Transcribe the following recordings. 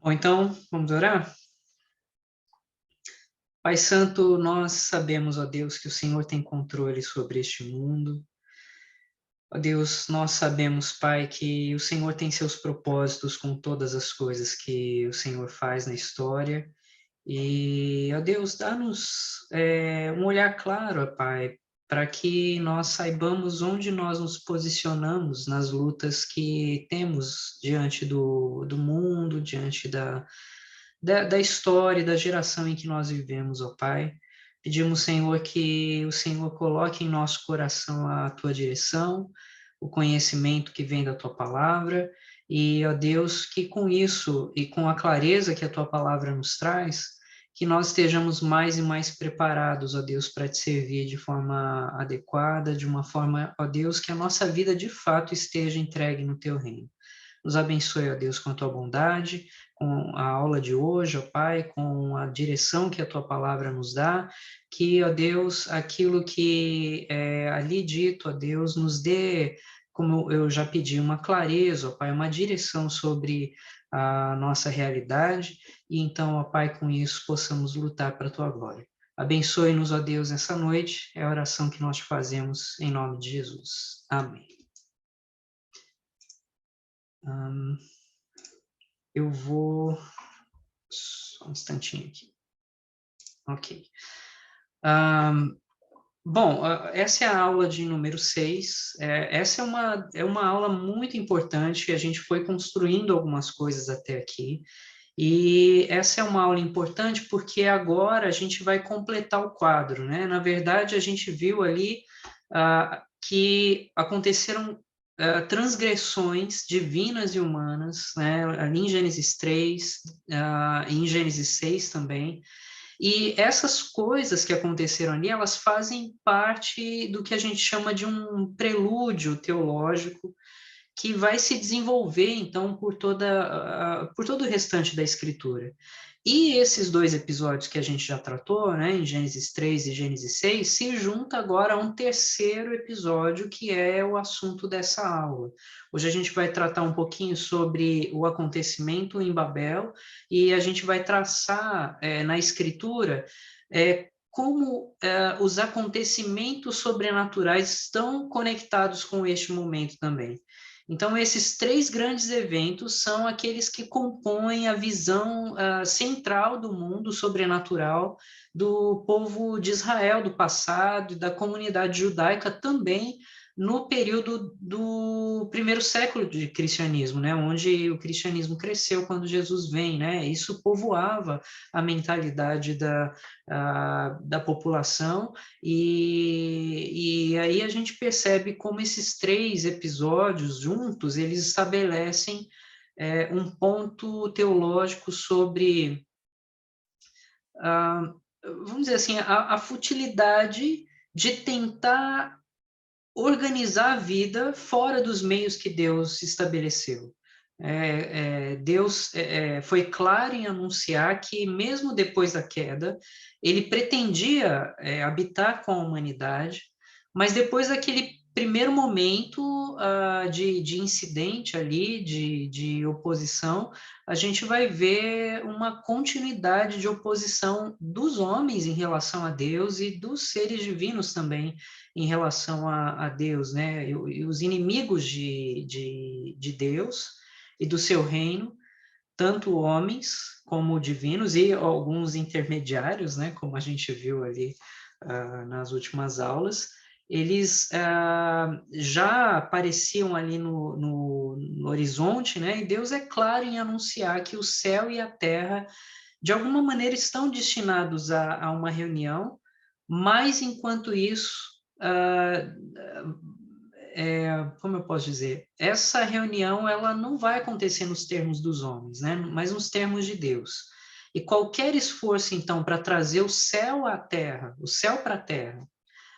Bom, então, vamos orar? Pai Santo, nós sabemos, ó Deus, que o Senhor tem controle sobre este mundo. Ó Deus, nós sabemos, Pai, que o Senhor tem seus propósitos com todas as coisas que o Senhor faz na história. E, ó Deus, dá-nos um olhar claro, ó Pai, para que nós saibamos onde nós nos posicionamos nas lutas que temos diante do mundo, diante da história e da geração em que nós vivemos, ó Pai. Pedimos, Senhor, que o Senhor coloque em nosso coração a tua direção, o conhecimento que vem da tua palavra, e, ó Deus, que com isso e com a clareza que a tua palavra nos traz, que nós estejamos mais e mais preparados, ó Deus, para te servir de forma adequada, de uma forma, ó Deus, que a nossa vida de fato esteja entregue no teu reino. Nos abençoe, ó Deus, com a tua bondade, com a aula de hoje, ó Pai, com a direção que a tua palavra nos dá, que, ó Deus, aquilo que é ali dito, ó Deus, nos dê, como eu já pedi, uma clareza, ó Pai, uma direção sobre a nossa realidade, e então, ó Pai, com isso possamos lutar para a tua glória. Abençoe-nos, ó Deus, nessa noite, é a oração que nós te fazemos em nome de Jesus. Amém. Hum, eu vou só um instantinho aqui. Ok. Um, bom, essa é a aula de número 6. Essa é uma aula muito importante. A gente foi construindo algumas coisas até aqui. E essa é uma aula importante porque agora a gente vai completar o quadro, né? Na verdade, a gente viu ali que aconteceram transgressões divinas e humanas, né? Ali em Gênesis 3, em Gênesis 6 também. E essas coisas que aconteceram ali, elas fazem parte do que a gente chama de um prelúdio teológico que vai se desenvolver, então, por todo o restante da escritura. E esses dois episódios que a gente já tratou, né, em Gênesis 3 e Gênesis 6, se junta agora a um terceiro episódio, que é o assunto dessa aula. Hoje a gente vai tratar um pouquinho sobre o acontecimento em Babel, e a gente vai traçar na escritura como os acontecimentos sobrenaturais estão conectados com este momento também. Então, esses três grandes eventos são aqueles que compõem a visão central do mundo sobrenatural do povo de Israel do passado e da comunidade judaica também no período do primeiro século de cristianismo, né, onde o cristianismo cresceu quando Jesus vem, né, isso povoava a mentalidade da população, e aí a gente percebe como esses três episódios juntos, eles estabelecem um ponto teológico sobre, ah, vamos dizer assim, a futilidade de tentar organizar a vida fora dos meios que Deus estabeleceu. Deus foi claro em anunciar que, mesmo depois da queda, ele pretendia habitar com a humanidade, mas depois daquele primeiro momento de incidente ali, de oposição, a gente vai ver uma continuidade de oposição dos homens em relação a Deus e dos seres divinos também em relação a Deus, né? E os inimigos de Deus e do seu reino, tanto homens como divinos e alguns intermediários, né? Como a gente viu ali nas últimas aulas, eles já apareciam ali no horizonte, né? E Deus é claro em anunciar que o céu e a terra, de alguma maneira, estão destinados a uma reunião, mas, enquanto isso, como eu posso dizer, essa reunião ela não vai acontecer nos termos dos homens, né? Mas nos termos de Deus. E qualquer esforço, então, para trazer o céu à terra, o céu para a terra,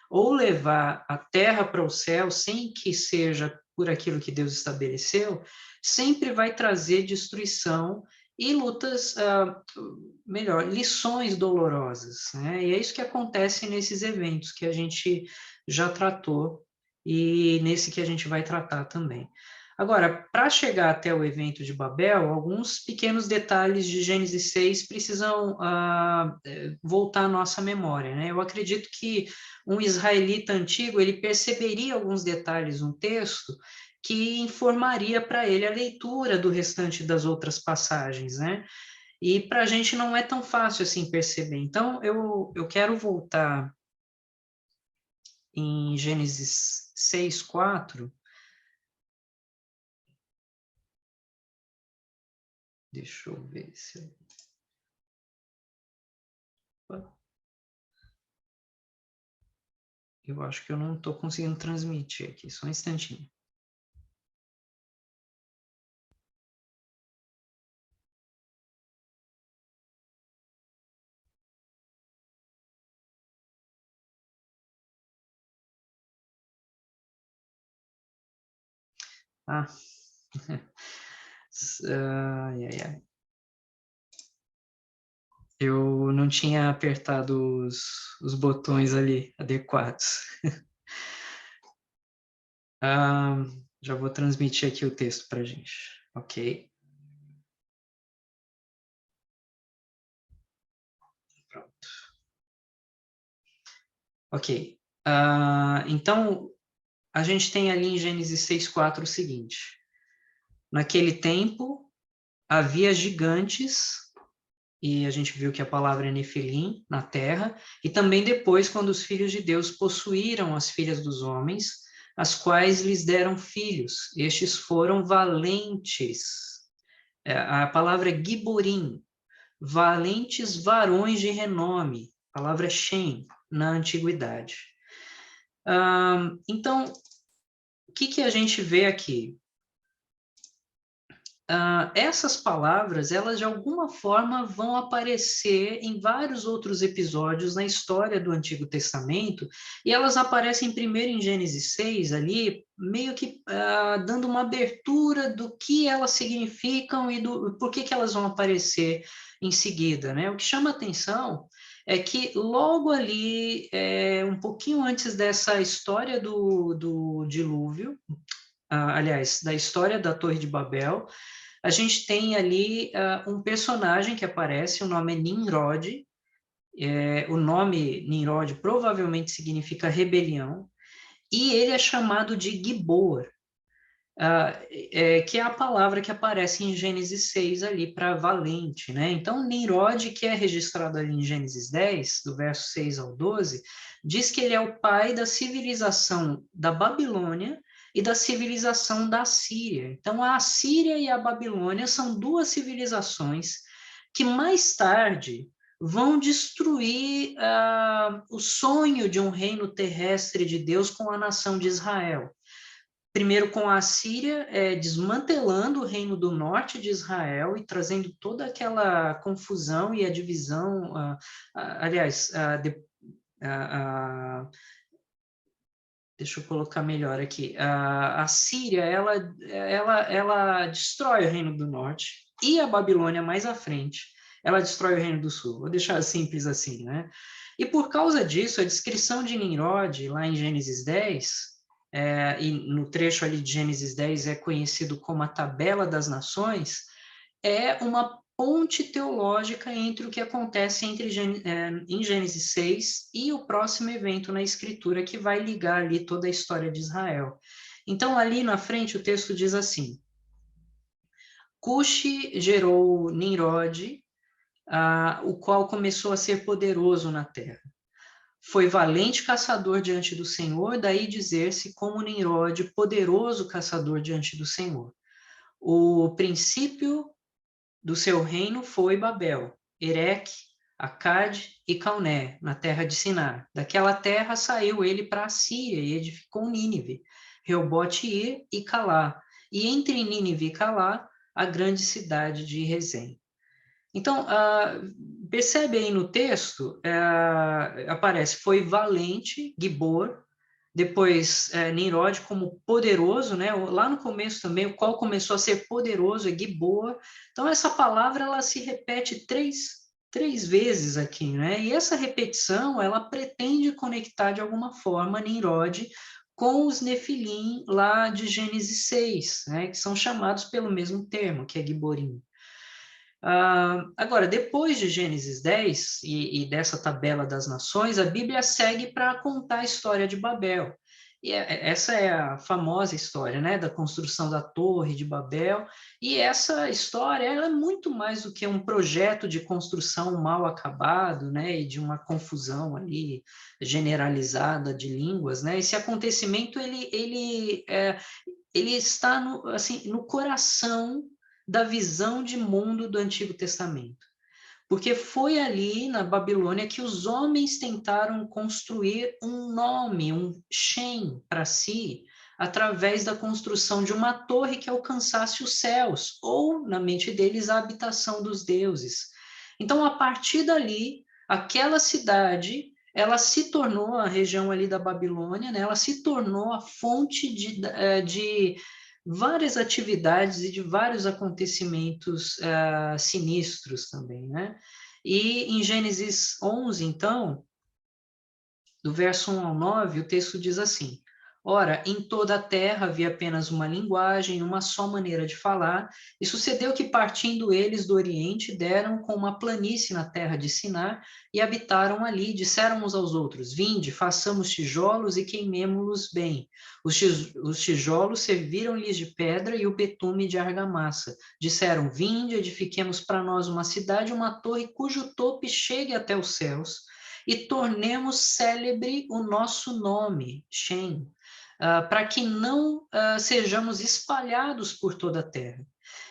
ou levar a terra para o céu sem que seja por aquilo que Deus estabeleceu, sempre vai trazer destruição e lutas, melhor, lições dolorosas, né? E é isso que acontece nesses eventos que a gente já tratou e nesse que a gente vai tratar também. Agora, para chegar até o evento de Babel, alguns pequenos detalhes de Gênesis 6 precisam voltar à nossa memória, né? Eu acredito que um israelita antigo, ele perceberia alguns detalhes no texto que informaria para ele a leitura do restante das outras passagens, né? E para a gente não é tão fácil assim perceber. Então, eu quero voltar em Gênesis 6:4. Deixa eu ver se eu acho que eu não estou conseguindo transmitir aqui, só um instantinho. Ah, ai, ai, ai. Eu não tinha apertado os botões ali adequados. Ah, já vou transmitir aqui o texto para a gente. Ok. Pronto. Ok. Então, a gente tem ali em Gênesis 6:4 o seguinte. Naquele tempo, havia gigantes, e a gente viu que a palavra é Nefilim, na terra, e também depois, quando os filhos de Deus possuíram as filhas dos homens, as quais lhes deram filhos. Estes foram valentes. A palavra é giborim, valentes varões de renome. A palavra é shem, na antiguidade. Então, o que a gente vê aqui? Essas palavras, elas de alguma forma vão aparecer em vários outros episódios na história do Antigo Testamento, e elas aparecem primeiro em Gênesis 6, ali, meio que dando uma abertura do que elas significam e do por que elas vão aparecer em seguida, né? O que chama atenção é que logo ali, um pouquinho antes dessa história do dilúvio, aliás, da história da Torre de Babel, a gente tem ali um personagem que aparece, o nome é Nimrod. O nome Nimrod provavelmente significa rebelião, e ele é chamado de Gibor, que é a palavra que aparece em Gênesis 6 ali para valente, né? Então, Nimrod, que é registrado ali em Gênesis 10, do verso 6 ao 12, diz que ele é o pai da civilização da Babilônia e da civilização da Assíria. Então, a Assíria e a Babilônia são duas civilizações que mais tarde vão destruir o sonho de um reino terrestre de Deus com a nação de Israel. Primeiro com a Síria, desmantelando o reino do norte de Israel e trazendo toda aquela confusão e a divisão, aliás, deixa eu colocar melhor aqui, a Síria, ela destrói o reino do norte, e a Babilônia mais à frente, ela destrói o reino do sul, vou deixar simples assim, né? E por causa disso, a descrição de Nimrod, lá em Gênesis 10, e no trecho ali de Gênesis 10 é conhecido como a tabela das nações, é uma ponte teológica entre o que acontece em Gênesis 6 e o próximo evento na Escritura que vai ligar ali toda a história de Israel. Então, ali na frente, o texto diz assim: Cuxi gerou Nimrod, o qual começou a ser poderoso na terra. Foi valente caçador diante do Senhor, daí dizer-se como Nimrod, poderoso caçador diante do Senhor. O princípio do seu reino foi Babel, Ereque, Acade e Calné, na terra de Sinar. Daquela terra saiu ele para a Síria e edificou Nínive, Reobote-Ir e Calá, e entre Nínive e Calá, a grande cidade de Rezém. Então, percebe aí no texto, aparece, foi valente, Gibor, depois Nimrod como poderoso, né? Lá no começo também, o qual começou a ser poderoso é Gibor. Então, essa palavra, ela se repete três vezes aqui, né? E essa repetição, ela pretende conectar de alguma forma Nimrod com os Nefilim lá de Gênesis 6, né, que são chamados pelo mesmo termo, que é Giborim. Agora, depois de Gênesis 10 e dessa tabela das nações, a Bíblia segue para contar a história de Babel. E essa é a famosa história, né, da construção da Torre de Babel. E essa história ela é muito mais do que um projeto de construção mal acabado, né, e de uma confusão ali generalizada de línguas, né. Esse acontecimento ele está no, assim, no coração da visão de mundo do Antigo Testamento. Porque foi ali na Babilônia que os homens tentaram construir um nome, um Shem para si, através da construção de uma torre que alcançasse os céus, ou, na mente deles, a habitação dos deuses. Então, a partir dali, aquela cidade, ela se tornou, a região ali da Babilônia, né, ela se tornou a fonte de várias atividades e de vários acontecimentos sinistros também, né? E em Gênesis 11, então, do verso 1 ao 9, o texto diz assim: Ora, em toda a terra havia apenas uma linguagem, uma só maneira de falar, e sucedeu que, partindo eles do Oriente, deram com uma planície na terra de Sinar, e habitaram ali, disseram uns aos outros: Vinde, façamos tijolos e queimemo-los bem. Os tijolos serviram-lhes de pedra e o betume de argamassa. Disseram: Vinde, edifiquemos para nós uma cidade, uma torre cujo tope chegue até os céus, e tornemos célebre o nosso nome, Shem, para que não sejamos espalhados por toda a terra.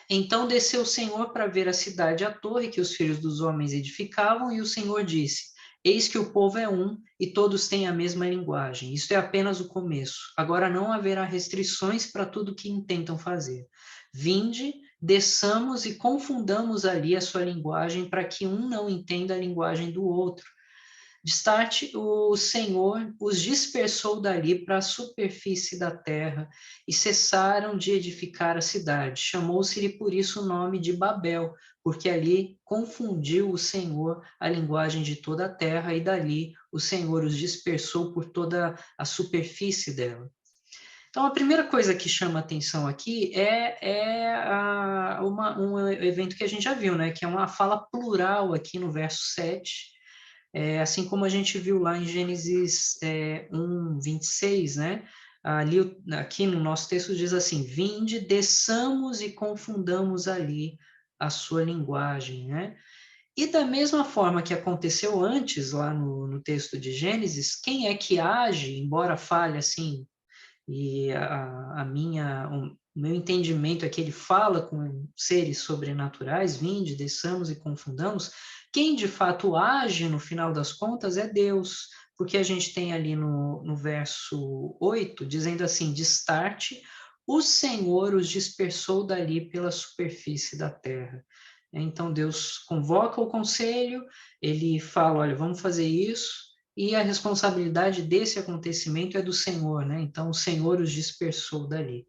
Então desceu o Senhor para ver a cidade e a torre que os filhos dos homens edificavam, e o Senhor disse: Eis que o povo é um, e todos têm a mesma linguagem. Isto é apenas o começo. Agora não haverá restrições para tudo que intentam fazer. Vinde, desçamos e confundamos ali a sua linguagem, para que um não entenda a linguagem do outro. Destarte, o Senhor os dispersou dali para a superfície da terra e cessaram de edificar a cidade. Chamou-se-lhe por isso o nome de Babel, porque ali confundiu o Senhor a linguagem de toda a terra, e dali o Senhor os dispersou por toda a superfície dela. Então, a primeira coisa que chama atenção aqui um evento que a gente já viu, né? Que é uma fala plural aqui no verso 7, assim como a gente viu lá em Gênesis 1, 26, né? Aqui no nosso texto diz assim: Vinde, desçamos e confundamos ali a sua linguagem, né? E da mesma forma que aconteceu antes, lá no texto de Gênesis, quem é que age, embora fale assim, e o meu entendimento é que ele fala com seres sobrenaturais: vinde, desçamos e confundamos. Quem de fato age no final das contas é Deus, porque a gente tem ali no verso 8, dizendo assim: Destarte, o Senhor os dispersou dali pela superfície da terra. Então Deus convoca o conselho, ele fala: olha, vamos fazer isso, e a responsabilidade desse acontecimento é do Senhor, né? Então o Senhor os dispersou dali.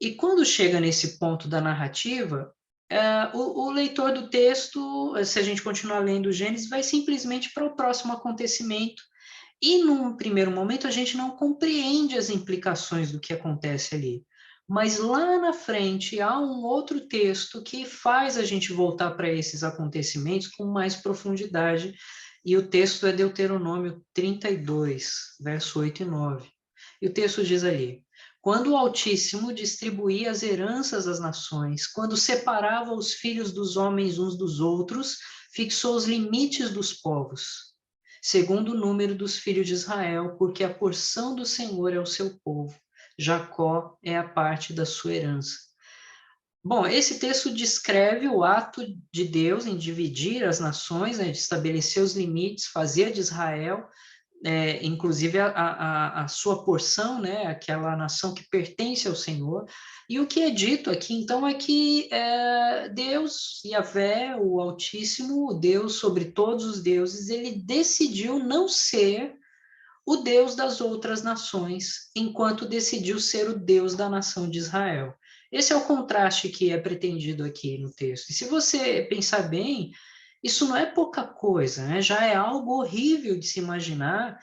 E quando chega nesse ponto da narrativa, o leitor do texto, se a gente continuar lendo Gênesis, vai simplesmente para o próximo acontecimento. E num primeiro momento a gente não compreende as implicações do que acontece ali. Mas lá na frente há um outro texto que faz a gente voltar para esses acontecimentos com mais profundidade, e o texto é Deuteronômio 32, verso 8 e 9. E o texto diz ali: Quando o Altíssimo distribuía as heranças às nações, quando separava os filhos dos homens uns dos outros, fixou os limites dos povos, segundo o número dos filhos de Israel, porque a porção do Senhor é o seu povo. Jacó é a parte da sua herança. Bom, esse texto descreve o ato de Deus em dividir as nações, né, de estabelecer os limites, fazer de Israel, inclusive a sua porção, né, aquela nação que pertence ao Senhor. E o que é dito aqui, então, é que Deus, Yahvé, o Altíssimo, o Deus sobre todos os deuses, ele decidiu não ser o Deus das outras nações, enquanto decidiu ser o Deus da nação de Israel. Esse é o contraste que é pretendido aqui no texto. E se você pensar bem, isso não é pouca coisa, né? Já é algo horrível de se imaginar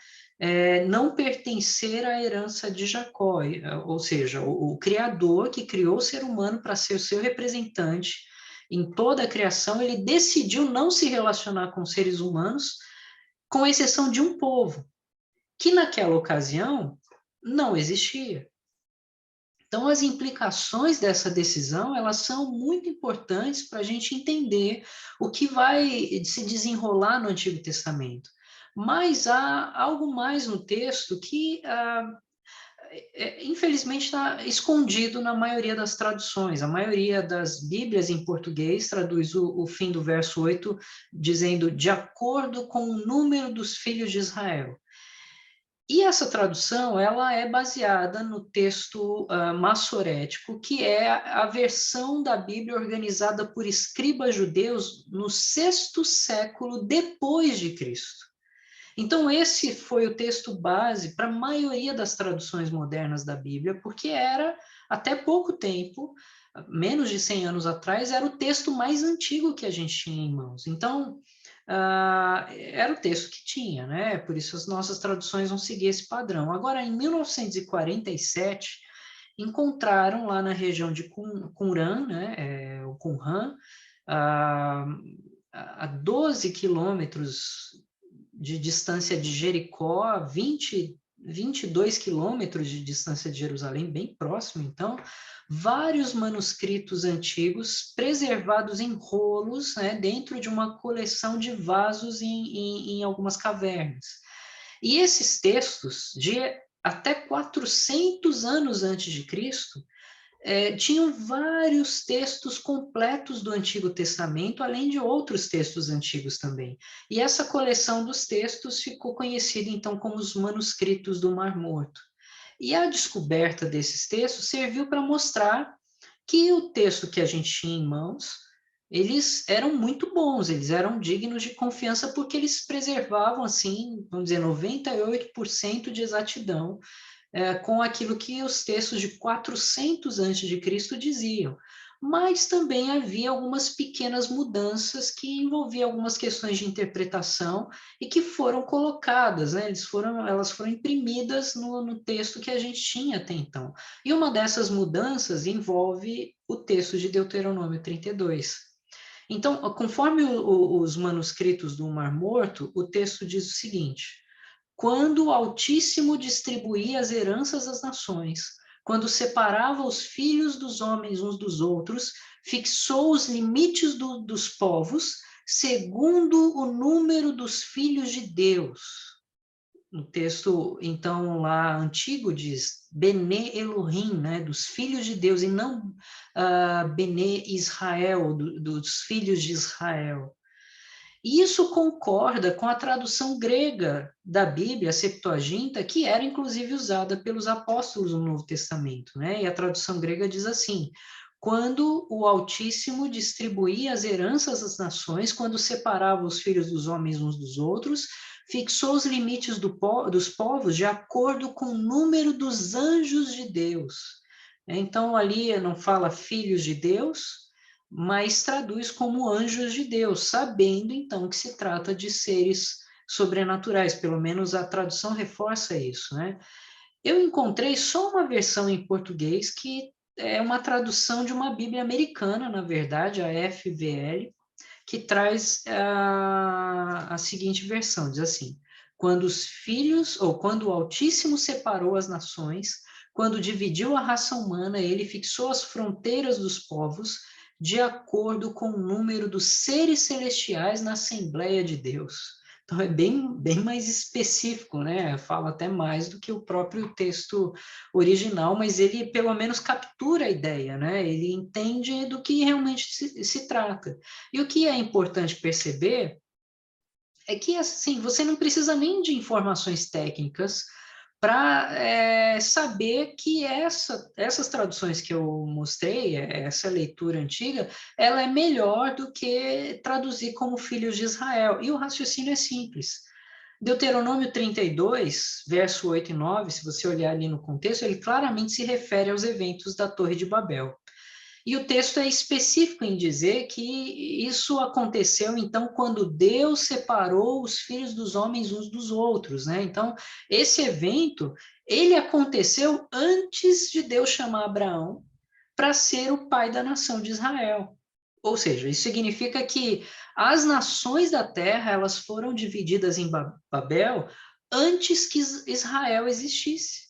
não pertencer à herança de Jacó, ou seja, o Criador que criou o ser humano para ser o seu representante em toda a criação, ele decidiu não se relacionar com seres humanos, com exceção de um povo, que naquela ocasião não existia. Então, as implicações dessa decisão, elas são muito importantes para a gente entender o que vai se desenrolar no Antigo Testamento. Mas há algo mais no texto que, infelizmente, está escondido na maioria das traduções. A maioria das Bíblias em português traduz o fim do verso 8 dizendo de acordo com o número dos filhos de Israel. E essa tradução, ela é baseada no texto massorético, que é a versão da Bíblia organizada por escribas judeus no 6º século depois de Cristo. Então, esse foi o texto base para a maioria das traduções modernas da Bíblia, porque era, até pouco tempo, menos de 100 anos atrás, era o texto mais antigo que a gente tinha em mãos. Então, era o texto que tinha, né? Por isso as nossas traduções vão seguir esse padrão. Agora, em 1947, encontraram lá na região de Qumran, né? O Qumran, a 12 quilômetros de distância de Jericó, 22 quilômetros de distância de Jerusalém, bem próximo, então, vários manuscritos antigos preservados em rolos, né, dentro de uma coleção de vasos em algumas cavernas. E esses textos, de até 400 anos antes de Cristo, tinham vários textos completos do Antigo Testamento, além de outros textos antigos também. E essa coleção dos textos ficou conhecida, então, como os manuscritos do Mar Morto. E a descoberta desses textos serviu para mostrar que o texto que a gente tinha em mãos, eles eram muito bons, eles eram dignos de confiança porque eles preservavam, assim, vamos dizer, 98% de exatidão com aquilo que os textos de 400 a.C. diziam. Mas também havia algumas pequenas mudanças que envolviam algumas questões de interpretação e que foram colocadas, né? Elas foram imprimidas no texto que a gente tinha até então. E uma dessas mudanças envolve o texto de Deuteronômio 32. Então, conforme os manuscritos do Mar Morto, o texto diz o seguinte: quando o Altíssimo distribuía as heranças às nações, quando separava os filhos dos homens uns dos outros, fixou os limites dos povos, segundo o número dos filhos de Deus. No texto, então, lá antigo diz Bene Elohim, né, dos filhos de Deus, e não Bene Israel, dos filhos de Israel. E isso concorda com a tradução grega da Bíblia, a Septuaginta, que era inclusive usada pelos apóstolos no Novo Testamento, né? E a tradução grega diz assim: quando o Altíssimo distribuía as heranças às nações, quando separava os filhos dos homens uns dos outros, fixou os limites dos povos de acordo com o número dos anjos de Deus. Então, ali não fala filhos de Deus, mas traduz como anjos de Deus, sabendo então que se trata de seres sobrenaturais, pelo menos a tradução reforça isso, né? Eu encontrei só uma versão em português que é uma tradução de uma Bíblia americana, na verdade, a FVL, que traz a seguinte versão, diz assim: quando os filhos, ou quando o Altíssimo separou as nações, quando dividiu a raça humana, ele fixou as fronteiras dos povos de acordo com o número dos seres celestiais na Assembleia de Deus. Então é bem mais específico, né? Fala até mais do que o próprio texto original, mas ele pelo menos captura a ideia, né? Ele entende do que realmente se trata. E o que é importante perceber é que, assim, você não precisa nem de informações técnicas para saber que essas traduções que eu mostrei, essa leitura antiga, ela é melhor do que traduzir como filhos de Israel. E o raciocínio é simples. Deuteronômio 32, verso 8 e 9, se você olhar ali no contexto, ele claramente se refere aos eventos da Torre de Babel. E o texto é específico em dizer que isso aconteceu, então, quando Deus separou os filhos dos homens uns dos outros, né? Então, esse evento, ele aconteceu antes de Deus chamar Abraão para ser o pai da nação de Israel. Ou seja, isso significa que as nações da terra, elas foram divididas em Babel antes que Israel existisse.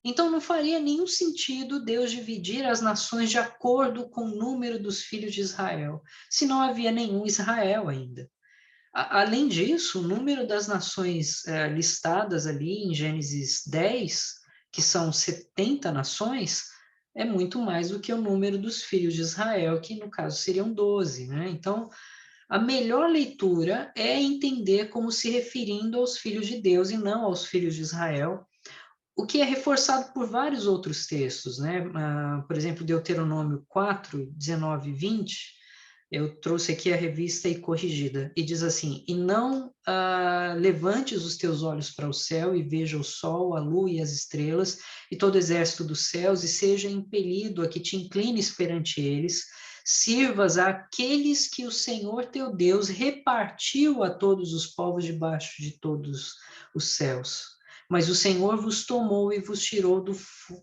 Então não faria nenhum sentido Deus dividir as nações de acordo com o número dos filhos de Israel, se não havia nenhum Israel ainda. Além disso, o número das nações listadas ali em Gênesis 10, que são 70 nações, é muito mais do que o número dos filhos de Israel, que no caso seriam 12, né? Então, a melhor leitura é entender como se referindo aos filhos de Deus e não aos filhos de Israel, o que é reforçado por vários outros textos, né? Por exemplo, Deuteronômio 4, 19 e 20, eu trouxe aqui a revista e corrigida, e diz assim: e não levantes os teus olhos para o céu e veja o sol, a lua e as estrelas, e todo o exército dos céus, e seja impelido a que te inclines perante eles, sirvas àqueles que o Senhor teu Deus repartiu a todos os povos debaixo de todos os céus. Mas o Senhor vos tomou e vos tirou do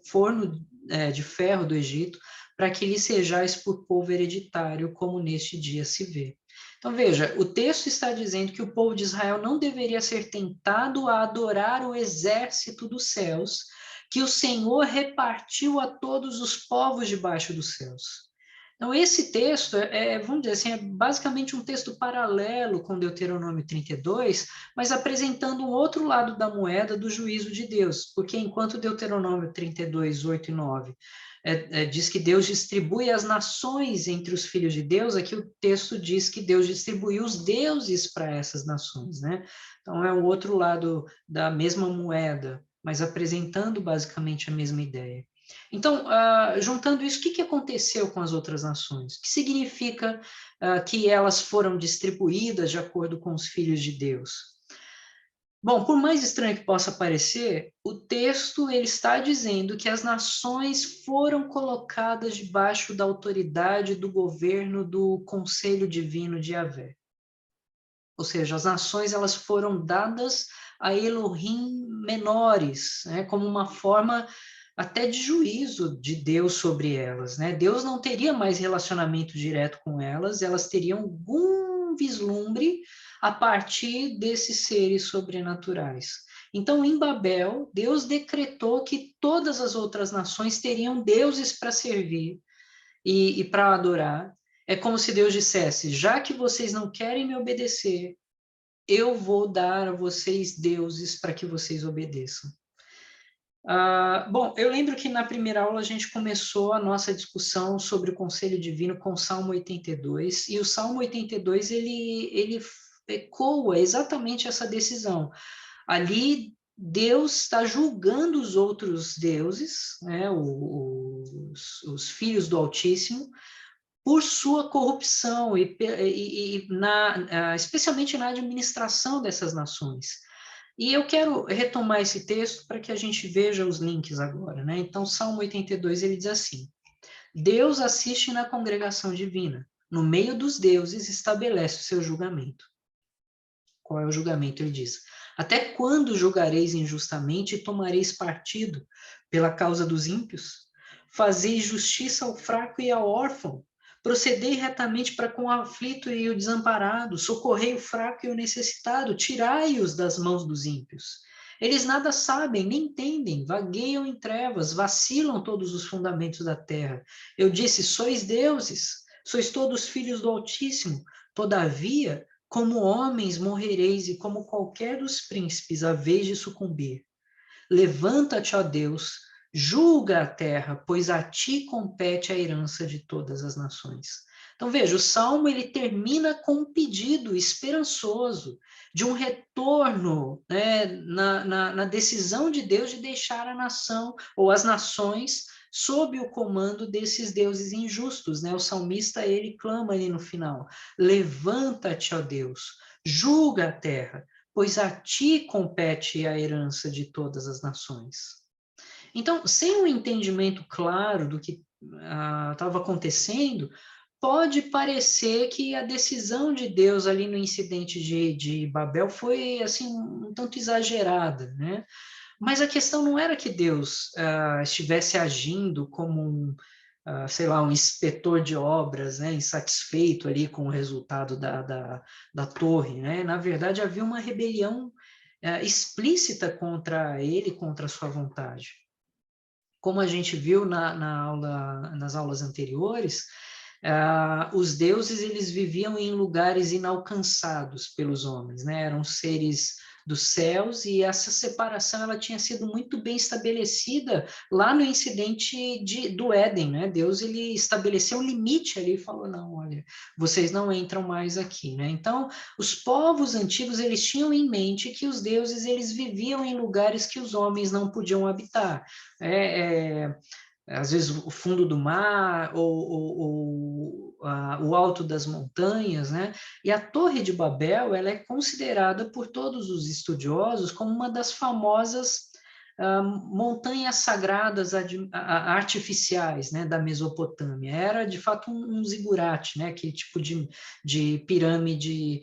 forno de ferro do Egito, para que lhe sejais por povo hereditário, como neste dia se vê. Então veja, o texto está dizendo que o povo de Israel não deveria ser tentado a adorar o exército dos céus, que o Senhor repartiu a todos os povos debaixo dos céus. Então, esse texto vamos dizer assim, é basicamente um texto paralelo com Deuteronômio 32, mas apresentando um outro lado da moeda do juízo de Deus, porque enquanto Deuteronômio 32, 8 e 9 diz que Deus distribui as nações entre os filhos de Deus, aqui o texto diz que Deus distribuiu os deuses para essas nações, né? Então, é o outro lado da mesma moeda, mas apresentando basicamente a mesma ideia. Então, juntando isso, o que aconteceu com as outras nações? O que significa que elas foram distribuídas de acordo com os filhos de Deus? Bom, por mais estranho que possa parecer, o texto ele está dizendo que as nações foram colocadas debaixo da autoridade do governo do Conselho Divino de Yahvé. Ou seja, as nações elas foram dadas a Elohim menores, né, como uma forma até de juízo de Deus sobre elas, né? Deus não teria mais relacionamento direto com elas, elas teriam algum vislumbre a partir desses seres sobrenaturais. Então, em Babel, Deus decretou que todas as outras nações teriam deuses para servir e para adorar. É como se Deus dissesse: já que vocês não querem me obedecer, eu vou dar a vocês deuses para que vocês obedeçam. Bom, eu lembro que na primeira aula a gente começou a nossa discussão sobre o Conselho Divino com o Salmo 82, e o Salmo 82 ele ecoa exatamente essa decisão. Ali Deus está julgando os outros deuses, né, os filhos do Altíssimo, por sua corrupção especialmente na administração dessas nações. E eu quero retomar esse texto para que a gente veja os links agora, né? Então, Salmo 82, ele diz assim: Deus assiste na congregação divina, no meio dos deuses estabelece o seu julgamento. Qual é o julgamento? Ele diz: até quando julgareis injustamente e tomareis partido pela causa dos ímpios? Fazeis justiça ao fraco e ao órfão. Procedei retamente para com o aflito e o desamparado. Socorrei o fraco e o necessitado. Tirai-os das mãos dos ímpios. Eles nada sabem, nem entendem, vagueiam em trevas, vacilam todos os fundamentos da terra. Eu disse: sois deuses, sois todos filhos do Altíssimo. Todavia, como homens morrereis, e como qualquer dos príncipes haveis de sucumbir. Levanta-te, ó Deus, julga a terra, pois a ti compete a herança de todas as nações. Então veja, o Salmo ele termina com um pedido esperançoso de um retorno, né, na decisão de Deus de deixar a nação ou as nações sob o comando desses deuses injustos, né? O salmista ele clama ali no final: levanta-te, ó Deus, julga a terra, pois a ti compete a herança de todas as nações. Então, sem um entendimento claro do que estava acontecendo, pode parecer que a decisão de Deus ali no incidente de Babel foi assim um tanto exagerada, né? Mas a questão não era que Deus estivesse agindo como sei lá, um inspetor de obras, né, insatisfeito ali com o resultado da torre, né? Na verdade, havia uma rebelião explícita contra ele, contra a sua vontade. Como a gente viu nas aulas anteriores, os deuses eles viviam em lugares inalcançados pelos homens, né? Eram seres dos céus, e essa separação ela tinha sido muito bem estabelecida lá no incidente do Éden, né? Deus ele estabeleceu um limite ali e falou, não, olha, vocês não entram mais aqui, né? Então, os povos antigos eles tinham em mente que os deuses eles viviam em lugares que os homens não podiam habitar. Às vezes o fundo do mar ou o alto das montanhas, né? E a Torre de Babel, ela é considerada por todos os estudiosos como uma das famosas montanhas sagradas artificiais, né, da Mesopotâmia. Era, de fato, um zigurate, né, aquele tipo de pirâmide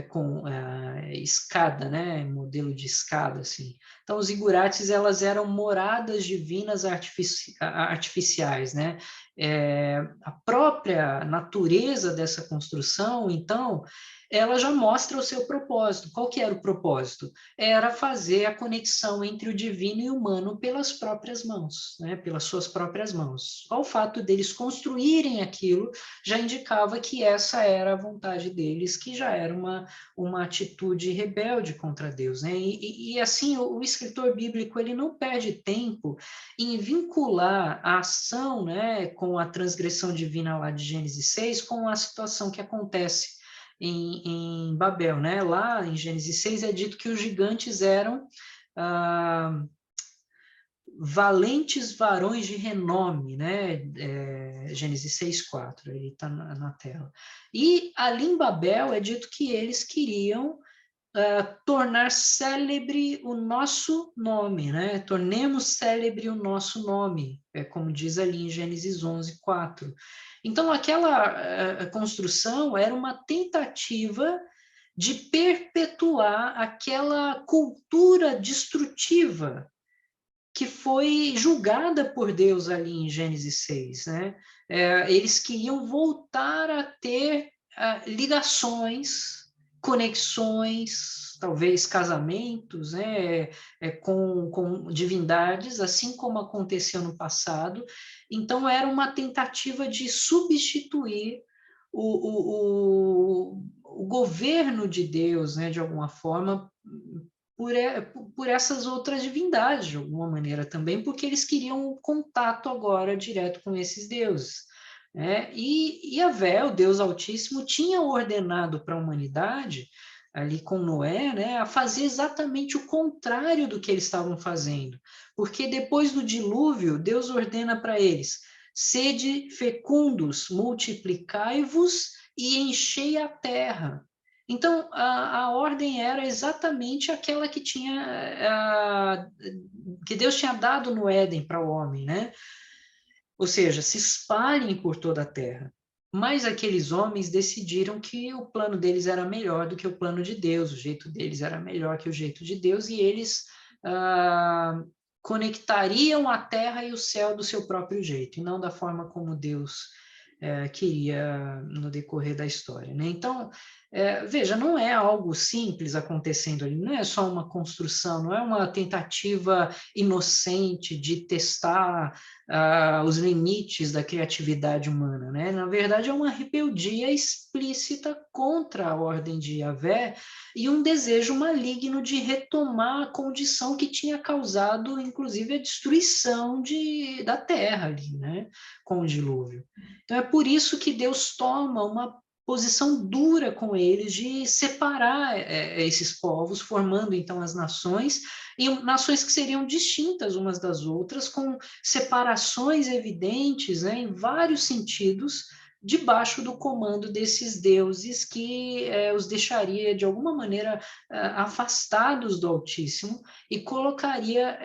com escada, né, modelo de escada, assim. Então, os zigurates, elas eram moradas divinas artificiais, né? A própria natureza dessa construção, então, ela já mostra o seu propósito. Qual que era o propósito? Era fazer a conexão entre o divino e o humano pelas próprias mãos, né? Pelas suas próprias mãos. Só o fato deles construírem aquilo já indicava que essa era a vontade deles, que já era uma atitude rebelde contra Deus, né? E assim, o escritor bíblico ele não perde tempo em vincular a ação, né, com a transgressão divina lá de Gênesis 6 com a situação que acontece em Babel, né? Lá em Gênesis 6 é dito que os gigantes eram valentes varões de renome, né? Gênesis 6:4, ele está na tela. E ali em Babel é dito que eles queriam tornar célebre o nosso nome, né? Tornemos célebre o nosso nome, como diz ali em Gênesis 11:4. Então, aquela construção era uma tentativa de perpetuar aquela cultura destrutiva que foi julgada por Deus ali em Gênesis 6, né? Eles queriam voltar a ter ligações, conexões, talvez casamentos, né? Com divindades, assim como aconteceu no passado. Então, era uma tentativa de substituir o governo de Deus, né? De alguma forma, por essas outras divindades, de alguma maneira também, porque eles queriam um contato agora direto com esses deuses. E Yahvé, o Deus Altíssimo, tinha ordenado para a humanidade, ali com Noé, né, a fazer exatamente o contrário do que eles estavam fazendo. Porque depois do dilúvio, Deus ordena para eles: sede fecundos, multiplicai-vos e enchei a terra. Então, a ordem era exatamente aquela que Deus tinha dado no Éden para o homem, né? Ou seja, se espalhem por toda a terra. Mas aqueles homens decidiram que o plano deles era melhor do que o plano de Deus, o jeito deles era melhor que o jeito de Deus, e eles conectariam a terra e o céu do seu próprio jeito, e não da forma como Deus queria no decorrer da história, né? Então, veja, não é algo simples acontecendo ali, não é só uma construção, não é uma tentativa inocente de testar os limites da criatividade humana, né? Na verdade, é uma rebeldia explícita contra a ordem de Yahvé e um desejo maligno de retomar a condição que tinha causado, inclusive, a destruição da terra ali, né? Com o dilúvio. Então, é por isso que Deus toma uma posição dura com eles de separar esses povos, formando então as nações, e nações que seriam distintas umas das outras, com separações evidentes, né, em vários sentidos, debaixo do comando desses deuses que os deixaria, de alguma maneira, afastados do Altíssimo e colocaria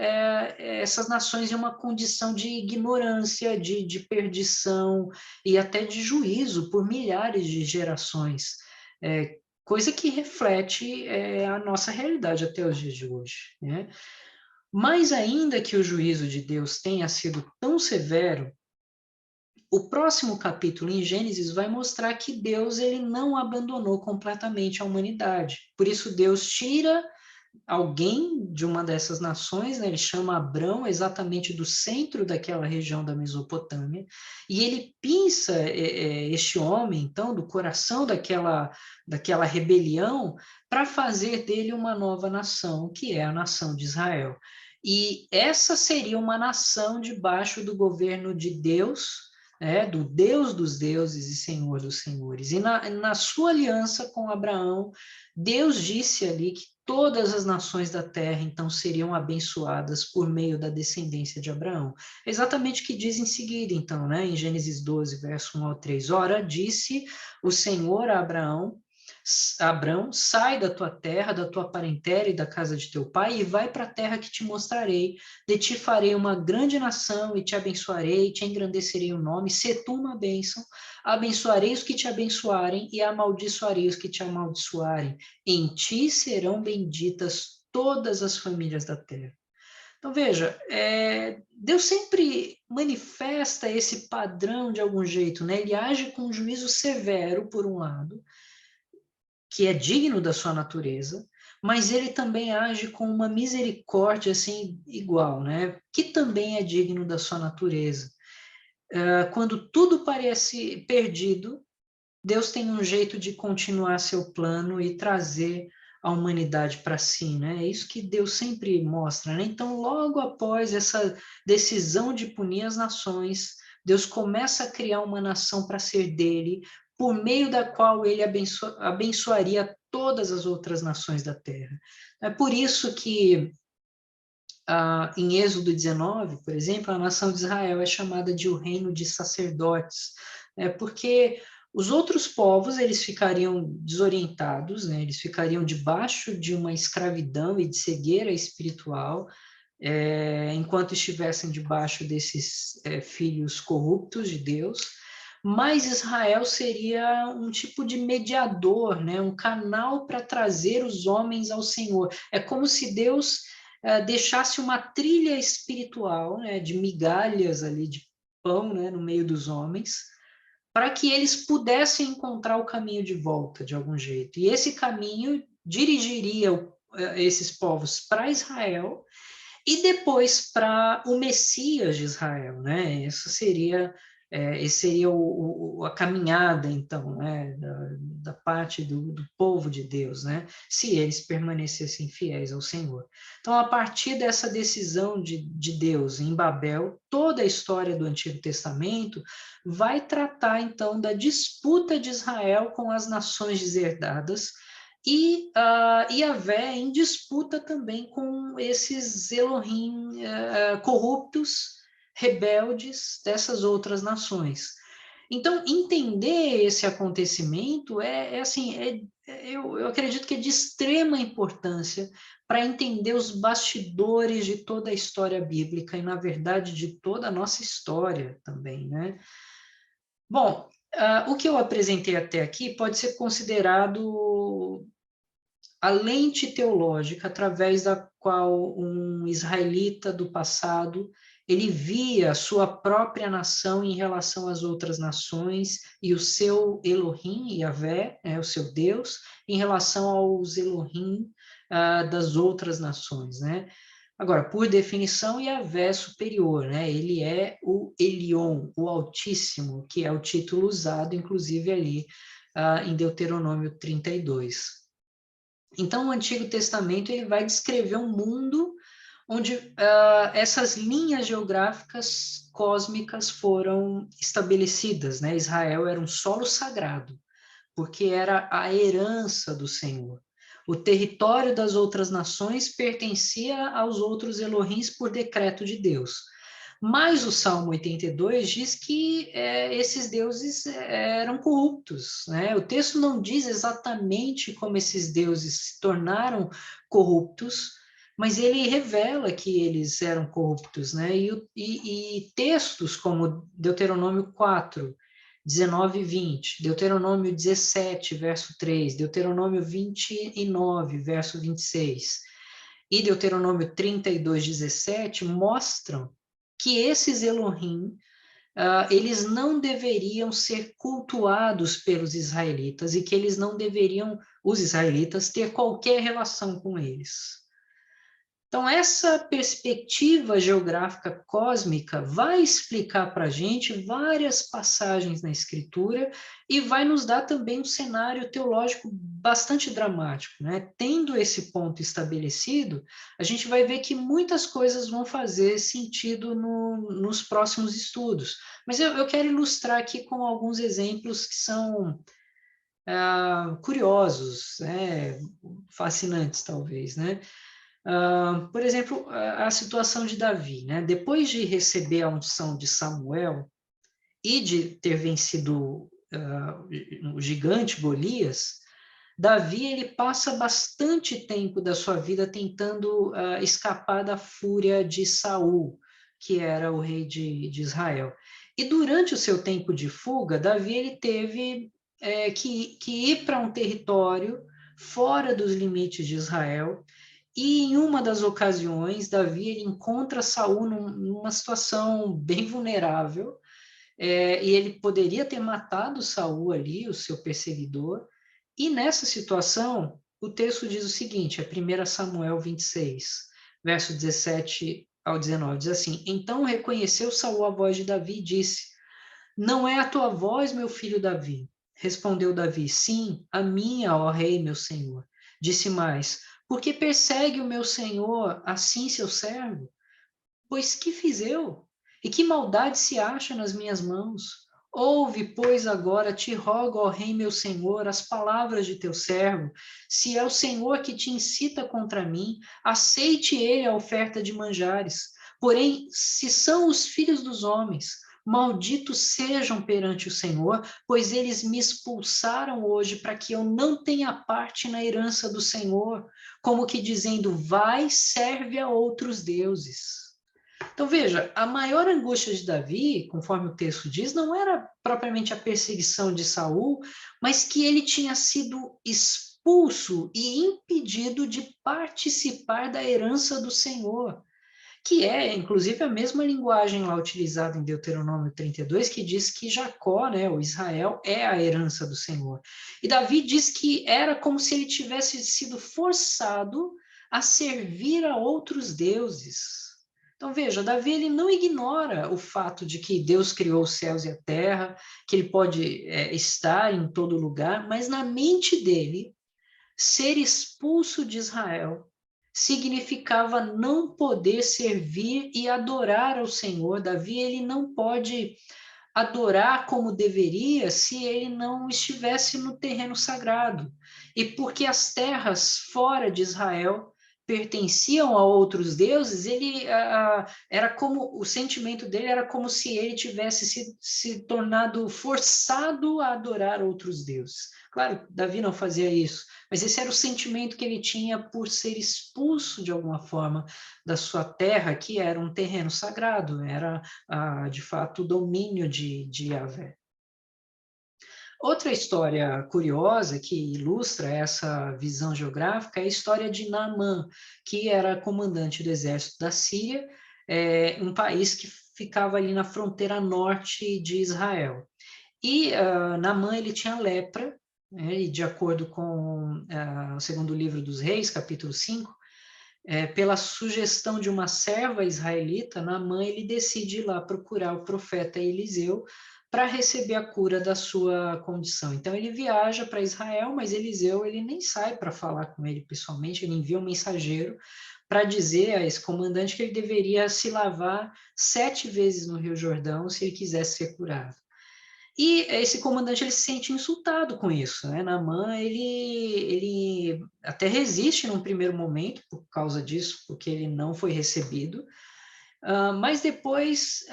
essas nações em uma condição de ignorância, de perdição e até de juízo por milhares de gerações. Coisa que reflete a nossa realidade até os dias de hoje, né? Mas ainda que o juízo de Deus tenha sido tão severo, o próximo capítulo em Gênesis vai mostrar que Deus ele não abandonou completamente a humanidade. Por isso Deus tira alguém de uma dessas nações, né? Ele chama Abrão exatamente do centro daquela região da Mesopotâmia, e ele pinça este homem, então, do coração daquela rebelião, para fazer dele uma nova nação, que é a nação de Israel. E essa seria uma nação debaixo do governo de Deus, do Deus dos deuses e Senhor dos senhores. E na sua aliança com Abraão, Deus disse ali que todas as nações da terra, então, seriam abençoadas por meio da descendência de Abraão. É exatamente o que diz em seguida, então, né, em Gênesis 12, verso 1 ao 3. Ora, disse o Senhor a Abrão, sai da tua terra, da tua parentela e da casa de teu pai, e vai para a terra que te mostrarei. De ti farei uma grande nação, e te abençoarei, e te engrandecerei o nome, se tu uma bênção. Abençoarei os que te abençoarem, e amaldiçoarei os que te amaldiçoarem. Em ti serão benditas todas as famílias da terra. Então, veja, Deus sempre manifesta esse padrão de algum jeito, né? Ele age com um juízo severo, por um lado, que é digno da sua natureza, mas ele também age com uma misericórdia, assim, igual, né? Que também é digno da sua natureza. Quando tudo parece perdido, Deus tem um jeito de continuar seu plano e trazer a humanidade para si, né? É isso que Deus sempre mostra, né? Então, logo após essa decisão de punir as nações, Deus começa a criar uma nação para ser dele, por meio da qual ele abençoaria todas as outras nações da terra. É por isso que em Êxodo 19, por exemplo, a nação de Israel é chamada de o reino de sacerdotes, porque os outros povos eles ficariam desorientados, né? Eles ficariam debaixo de uma escravidão e de cegueira espiritual, enquanto estivessem debaixo desses filhos corruptos de Deus, mas Israel seria um tipo de mediador, né? Um canal para trazer os homens ao Senhor. É como se Deus deixasse uma trilha espiritual, né, de migalhas ali de pão, né, no meio dos homens, para que eles pudessem encontrar o caminho de volta de algum jeito. E esse caminho dirigiria esses povos para Israel e depois para o Messias de Israel, né? Esse seria a caminhada, então, né, da parte do povo de Deus, né, se eles permanecessem fiéis ao Senhor. Então, a partir dessa decisão de Deus em Babel, toda a história do Antigo Testamento vai tratar, então, da disputa de Israel com as nações deserdadas, e Yahvé em disputa também com esses Elohim corruptos, rebeldes dessas outras nações. Então, entender esse acontecimento eu acredito que é de extrema importância para entender os bastidores de toda a história bíblica e, na verdade, de toda a nossa história também, né? Bom, o que eu apresentei até aqui pode ser considerado a lente teológica através da qual um israelita do passado ele via a sua própria nação em relação às outras nações e o seu Elohim, Yahvé, o seu Deus, em relação aos Elohim das outras nações, né? Agora, por definição, Yahvé é superior, né? Ele é o Elion, o Altíssimo, que é o título usado, inclusive, ali em Deuteronômio 32. Então, o Antigo Testamento ele vai descrever um mundo onde essas linhas geográficas cósmicas foram estabelecidas, né? Israel era um solo sagrado, porque era a herança do Senhor. O território das outras nações pertencia aos outros Elohims por decreto de Deus. Mas o Salmo 82 diz que esses deuses eram corruptos, né? O texto não diz exatamente como esses deuses se tornaram corruptos, mas ele revela que eles eram corruptos, né? E textos como Deuteronômio 4, 19 e 20, Deuteronômio 17, verso 3, Deuteronômio 29, verso 26, e Deuteronômio 32, 17, mostram que esses Elohim, eles não deveriam ser cultuados pelos israelitas e que eles não deveriam, os israelitas, ter qualquer relação com eles. Então, essa perspectiva geográfica cósmica vai explicar para a gente várias passagens na Escritura e vai nos dar também um cenário teológico bastante dramático, né? Tendo esse ponto estabelecido, a gente vai ver que muitas coisas vão fazer sentido nos próximos estudos. Mas eu quero ilustrar aqui com alguns exemplos que são curiosos, né? Fascinantes, talvez, né? Por exemplo, a situação de Davi, né? Depois de receber a unção de Samuel e de ter vencido o gigante Golias, Davi ele passa bastante tempo da sua vida tentando escapar da fúria de Saul, que era o rei de Israel. E durante o seu tempo de fuga, Davi ele teve que ir para um território fora dos limites de Israel. E em uma das ocasiões, Davi ele encontra Saul numa situação bem vulnerável, e ele poderia ter matado Saul ali, o seu perseguidor. E nessa situação, o texto diz o seguinte, é 1 Samuel 26, verso 17 ao 19, diz assim: Então reconheceu Saul a voz de Davi e disse: Não é a tua voz, meu filho Davi. Respondeu Davi: Sim, a minha, ó rei, meu senhor. Disse mais: Por que persegue o meu senhor assim seu servo? Pois que fiz eu? E que maldade se acha nas minhas mãos? Ouve, pois, agora, te rogo, ó rei meu senhor, as palavras de teu servo. Se é o Senhor que te incita contra mim, aceite ele a oferta de manjares. Porém, se são os filhos dos homens, malditos sejam perante o Senhor, pois eles me expulsaram hoje para que eu não tenha parte na herança do Senhor, como que dizendo, vai, serve a outros deuses. Então, veja, a maior angústia de Davi, conforme o texto diz, não era propriamente a perseguição de Saul, mas que ele tinha sido expulso e impedido de participar da herança do Senhor, que é, inclusive, a mesma linguagem lá utilizada em Deuteronômio 32, que diz que Jacó, né, o Israel, é a herança do Senhor. E Davi diz que era como se ele tivesse sido forçado a servir a outros deuses. Então, veja, Davi ele não ignora o fato de que Deus criou os céus e a terra, que ele pode estar em todo lugar, mas na mente dele, ser expulso de Israel significava não poder servir e adorar ao Senhor. Davi ele não pode adorar como deveria se ele não estivesse no terreno sagrado. E porque as terras fora de Israel pertenciam a outros deuses, ele era como o sentimento dele era como se ele tivesse se tornado forçado a adorar outros deuses. Claro, Davi não fazia isso, mas esse era o sentimento que ele tinha por ser expulso de alguma forma da sua terra, que era um terreno sagrado, era de fato, o domínio de Yahvé. Outra história curiosa que ilustra essa visão geográfica é a história de Naamã, que era comandante do exército da Síria, um país que ficava ali na fronteira norte de Israel. E Naamã ele tinha lepra, né, e de acordo com o segundo livro dos Reis, capítulo 5, pela sugestão de uma serva israelita, Naamã ele decide ir lá procurar o profeta Eliseu para receber a cura da sua condição. Então ele viaja para Israel, mas Eliseu ele nem sai para falar com ele pessoalmente, ele envia um mensageiro para dizer a esse comandante que ele deveria se lavar 7 vezes no Rio Jordão se ele quisesse ser curado. E esse comandante ele se sente insultado com isso, né? Naamã ele até resiste num primeiro momento por causa disso, porque ele não foi recebido. Mas depois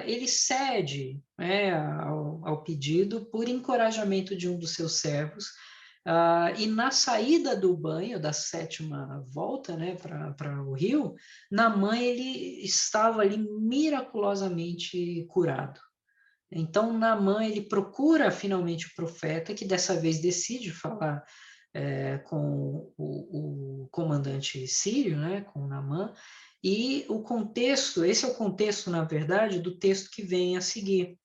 ele cede, né, ao pedido por encorajamento de um dos seus servos, e na saída do banho, da 7ª volta, né, para o rio, Naamã ele estava ali miraculosamente curado. Então, Naamã ele procura finalmente o profeta, que dessa vez decide falar com o comandante sírio, né, com Naamã, e o contexto, esse é o contexto, na verdade, do texto que vem a seguir,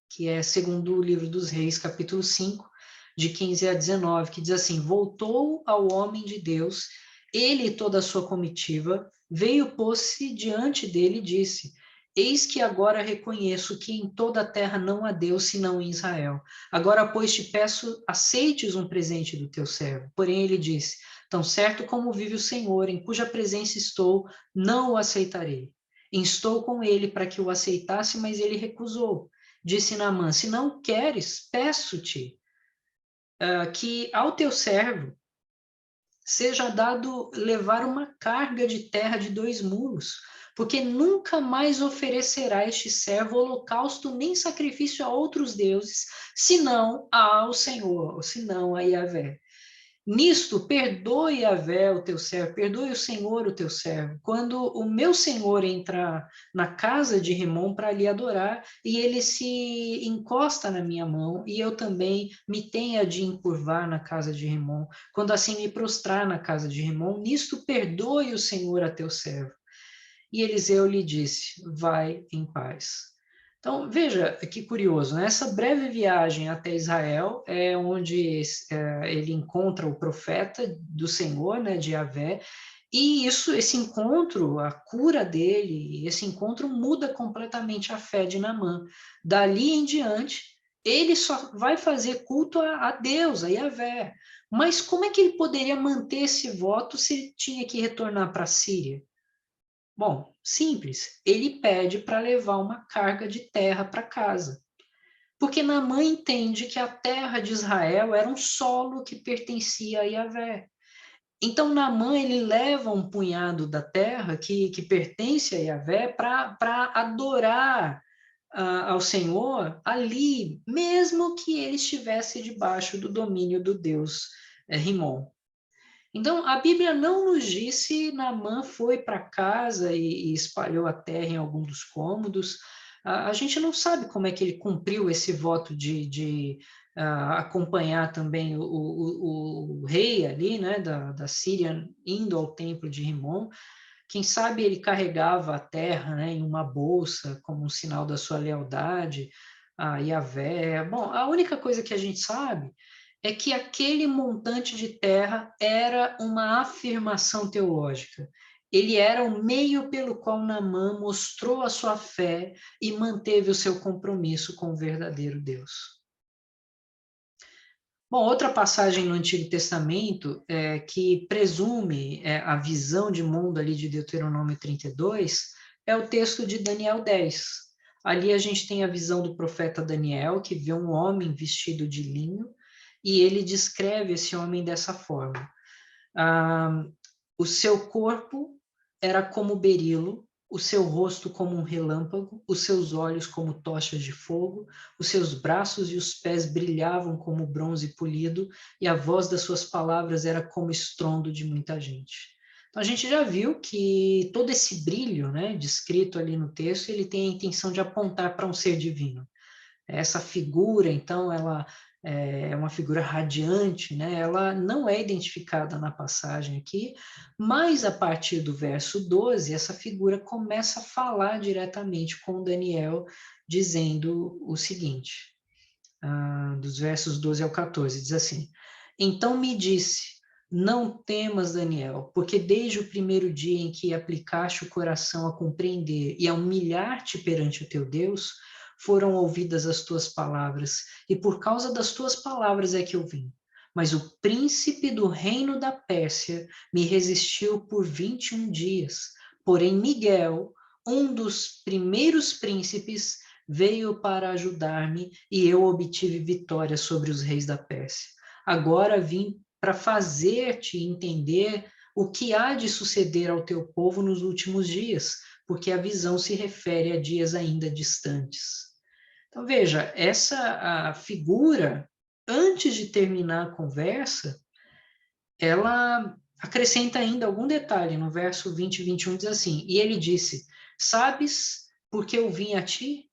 que é segundo o livro dos Reis, capítulo 5, de 15 a 19, que diz assim: voltou ao homem de Deus, ele e toda a sua comitiva, veio pôs-se diante dele e disse: eis que agora reconheço que em toda a terra não há Deus senão em Israel. Agora, pois, te peço, aceites um presente do teu servo. Porém, ele disse: tão certo como vive o Senhor, em cuja presença estou, não o aceitarei. Instou com ele para que o aceitasse, mas ele recusou. Disse Naamã: se não queres, peço-te que ao teu servo seja dado levar uma carga de terra de 2 mulos, porque nunca mais oferecerá este servo holocausto nem sacrifício a outros deuses, senão ao Senhor, senão a Yahvé. Nisto, perdoe, Yahvé, o teu servo, perdoe o Senhor, o teu servo, quando o meu Senhor entrar na casa de Rimom para lhe adorar, e ele se encosta na minha mão, e eu também me tenha de encurvar na casa de Rimom, quando assim me prostrar na casa de Rimom, nisto perdoe o Senhor a teu servo. E Eliseu lhe disse: vai em paz. Então, veja que curioso, né? Essa breve viagem até Israel é onde ele encontra o profeta do Senhor, né, de Yahvé, e esse encontro, a cura dele, esse encontro muda completamente a fé de Naamã. Dali em diante, ele só vai fazer culto a Deus, a Yahvé. Mas como é que ele poderia manter esse voto se ele tinha que retornar para a Síria? Bom, simples. Ele pede para levar uma carga de terra para casa. Porque Naamã entende que a terra de Israel era um solo que pertencia a Yahvé. Então, Naamã ele leva um punhado da terra que pertence a Yahvé para adorar ao Senhor ali, mesmo que ele estivesse debaixo do domínio do Deus Rimon. Então, a Bíblia não nos diz se Naamã foi para casa e espalhou a terra em algum dos cômodos. A gente não sabe como é que ele cumpriu esse voto de acompanhar também o rei ali, né, da Síria, indo ao templo de Rimon. Quem sabe ele carregava a terra, né, em uma bolsa como um sinal da sua lealdade a Yahvé. Bom, a única coisa que a gente sabe é que aquele montante de terra era uma afirmação teológica. Ele era o meio pelo qual Naamã mostrou a sua fé e manteve o seu compromisso com o verdadeiro Deus. Bom, outra passagem no Antigo Testamento que presume a visão de mundo ali de Deuteronômio 32 é o texto de Daniel 10. Ali a gente tem a visão do profeta Daniel, que vê um homem vestido de linho, e ele descreve esse homem dessa forma. O seu corpo era como berilo, o seu rosto como um relâmpago, os seus olhos como tochas de fogo, os seus braços e os pés brilhavam como bronze polido, e a voz das suas palavras era como estrondo de muita gente. Então, a gente já viu que todo esse brilho, né, descrito ali no texto, ele tem a intenção de apontar para um ser divino. Essa figura, então, ela é uma figura radiante, né? Ela não é identificada na passagem aqui, mas a partir do verso 12, essa figura começa a falar diretamente com Daniel, dizendo o seguinte, dos versos 12 ao 14, diz assim: então me disse, não temas, Daniel, porque desde o primeiro dia em que aplicaste o coração a compreender e a humilhar-te perante o teu Deus, foram ouvidas as tuas palavras, e por causa das tuas palavras é que eu vim. Mas o príncipe do reino da Pérsia me resistiu por 21 dias. Porém, Miguel, um dos primeiros príncipes, veio para ajudar-me e eu obtive vitória sobre os reis da Pérsia. Agora vim para fazer-te entender o que há de suceder ao teu povo nos últimos dias, porque a visão se refere a dias ainda distantes. Então, veja, essa a figura, antes de terminar a conversa, ela acrescenta ainda algum detalhe. No verso 20 e 21 diz assim: E ele disse, sabes por que eu vim a ti?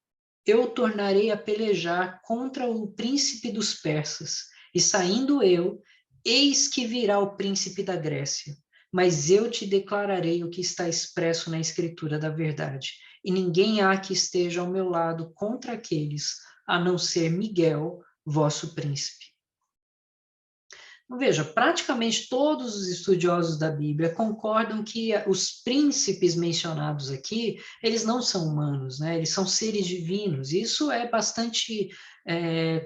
Eu o tornarei a pelejar contra o príncipe dos persas, e saindo eu, eis que virá o príncipe da Grécia. Mas eu te declararei o que está expresso na escritura da verdade, e ninguém há que esteja ao meu lado contra aqueles, a não ser Miguel, vosso príncipe. Veja, praticamente todos os estudiosos da Bíblia concordam que os príncipes mencionados aqui, eles não são humanos, né? Eles são seres divinos. Isso é bastante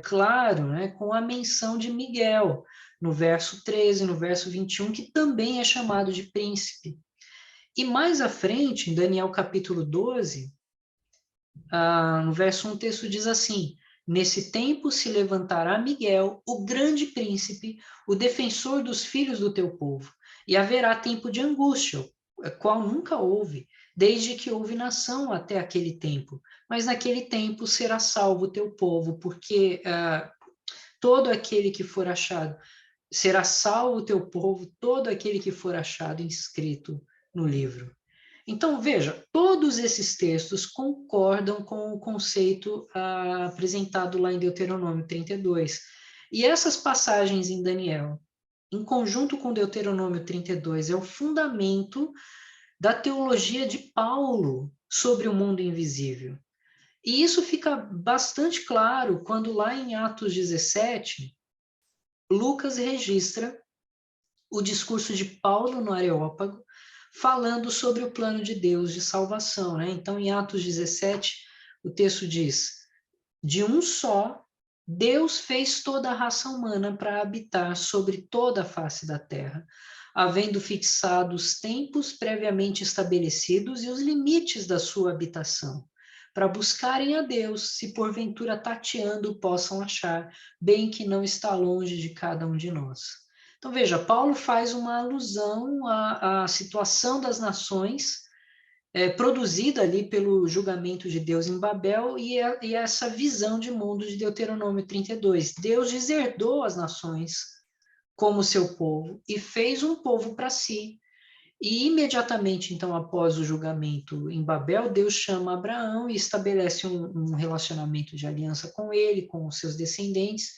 claro, né? Com a menção de Miguel, no verso 13, no verso 21, que também é chamado de príncipe. E mais à frente, em Daniel capítulo 12, no verso 1, o texto diz assim: Nesse tempo se levantará Miguel, o grande príncipe, o defensor dos filhos do teu povo, e haverá tempo de angústia, qual nunca houve, desde que houve nação até aquele tempo. Mas naquele tempo será salvo o teu povo, porque todo aquele que for achado, será salvo o teu povo, todo aquele que for achado inscrito no livro. Então, veja, todos esses textos concordam com o conceito apresentado lá em Deuteronômio 32. E essas passagens em Daniel, em conjunto com Deuteronômio 32, é o fundamento da teologia de Paulo sobre o mundo invisível. E isso fica bastante claro quando lá em Atos 17, Lucas registra o discurso de Paulo no Areópago, falando sobre o plano de Deus de salvação, né? Então, em Atos 17, o texto diz: de um só, Deus fez toda a raça humana para habitar sobre toda a face da terra, havendo fixado os tempos previamente estabelecidos e os limites da sua habitação, para buscarem a Deus, se porventura tateando possam achar, bem que não está longe de cada um de nós. Então, veja, Paulo faz uma alusão à situação das nações produzida ali pelo julgamento de Deus em Babel e essa visão de mundo de Deuteronômio 32. Deus deserdou as nações como seu povo e fez um povo para si. E imediatamente, então, após o julgamento em Babel, Deus chama Abraão e estabelece um relacionamento de aliança com ele, com os seus descendentes,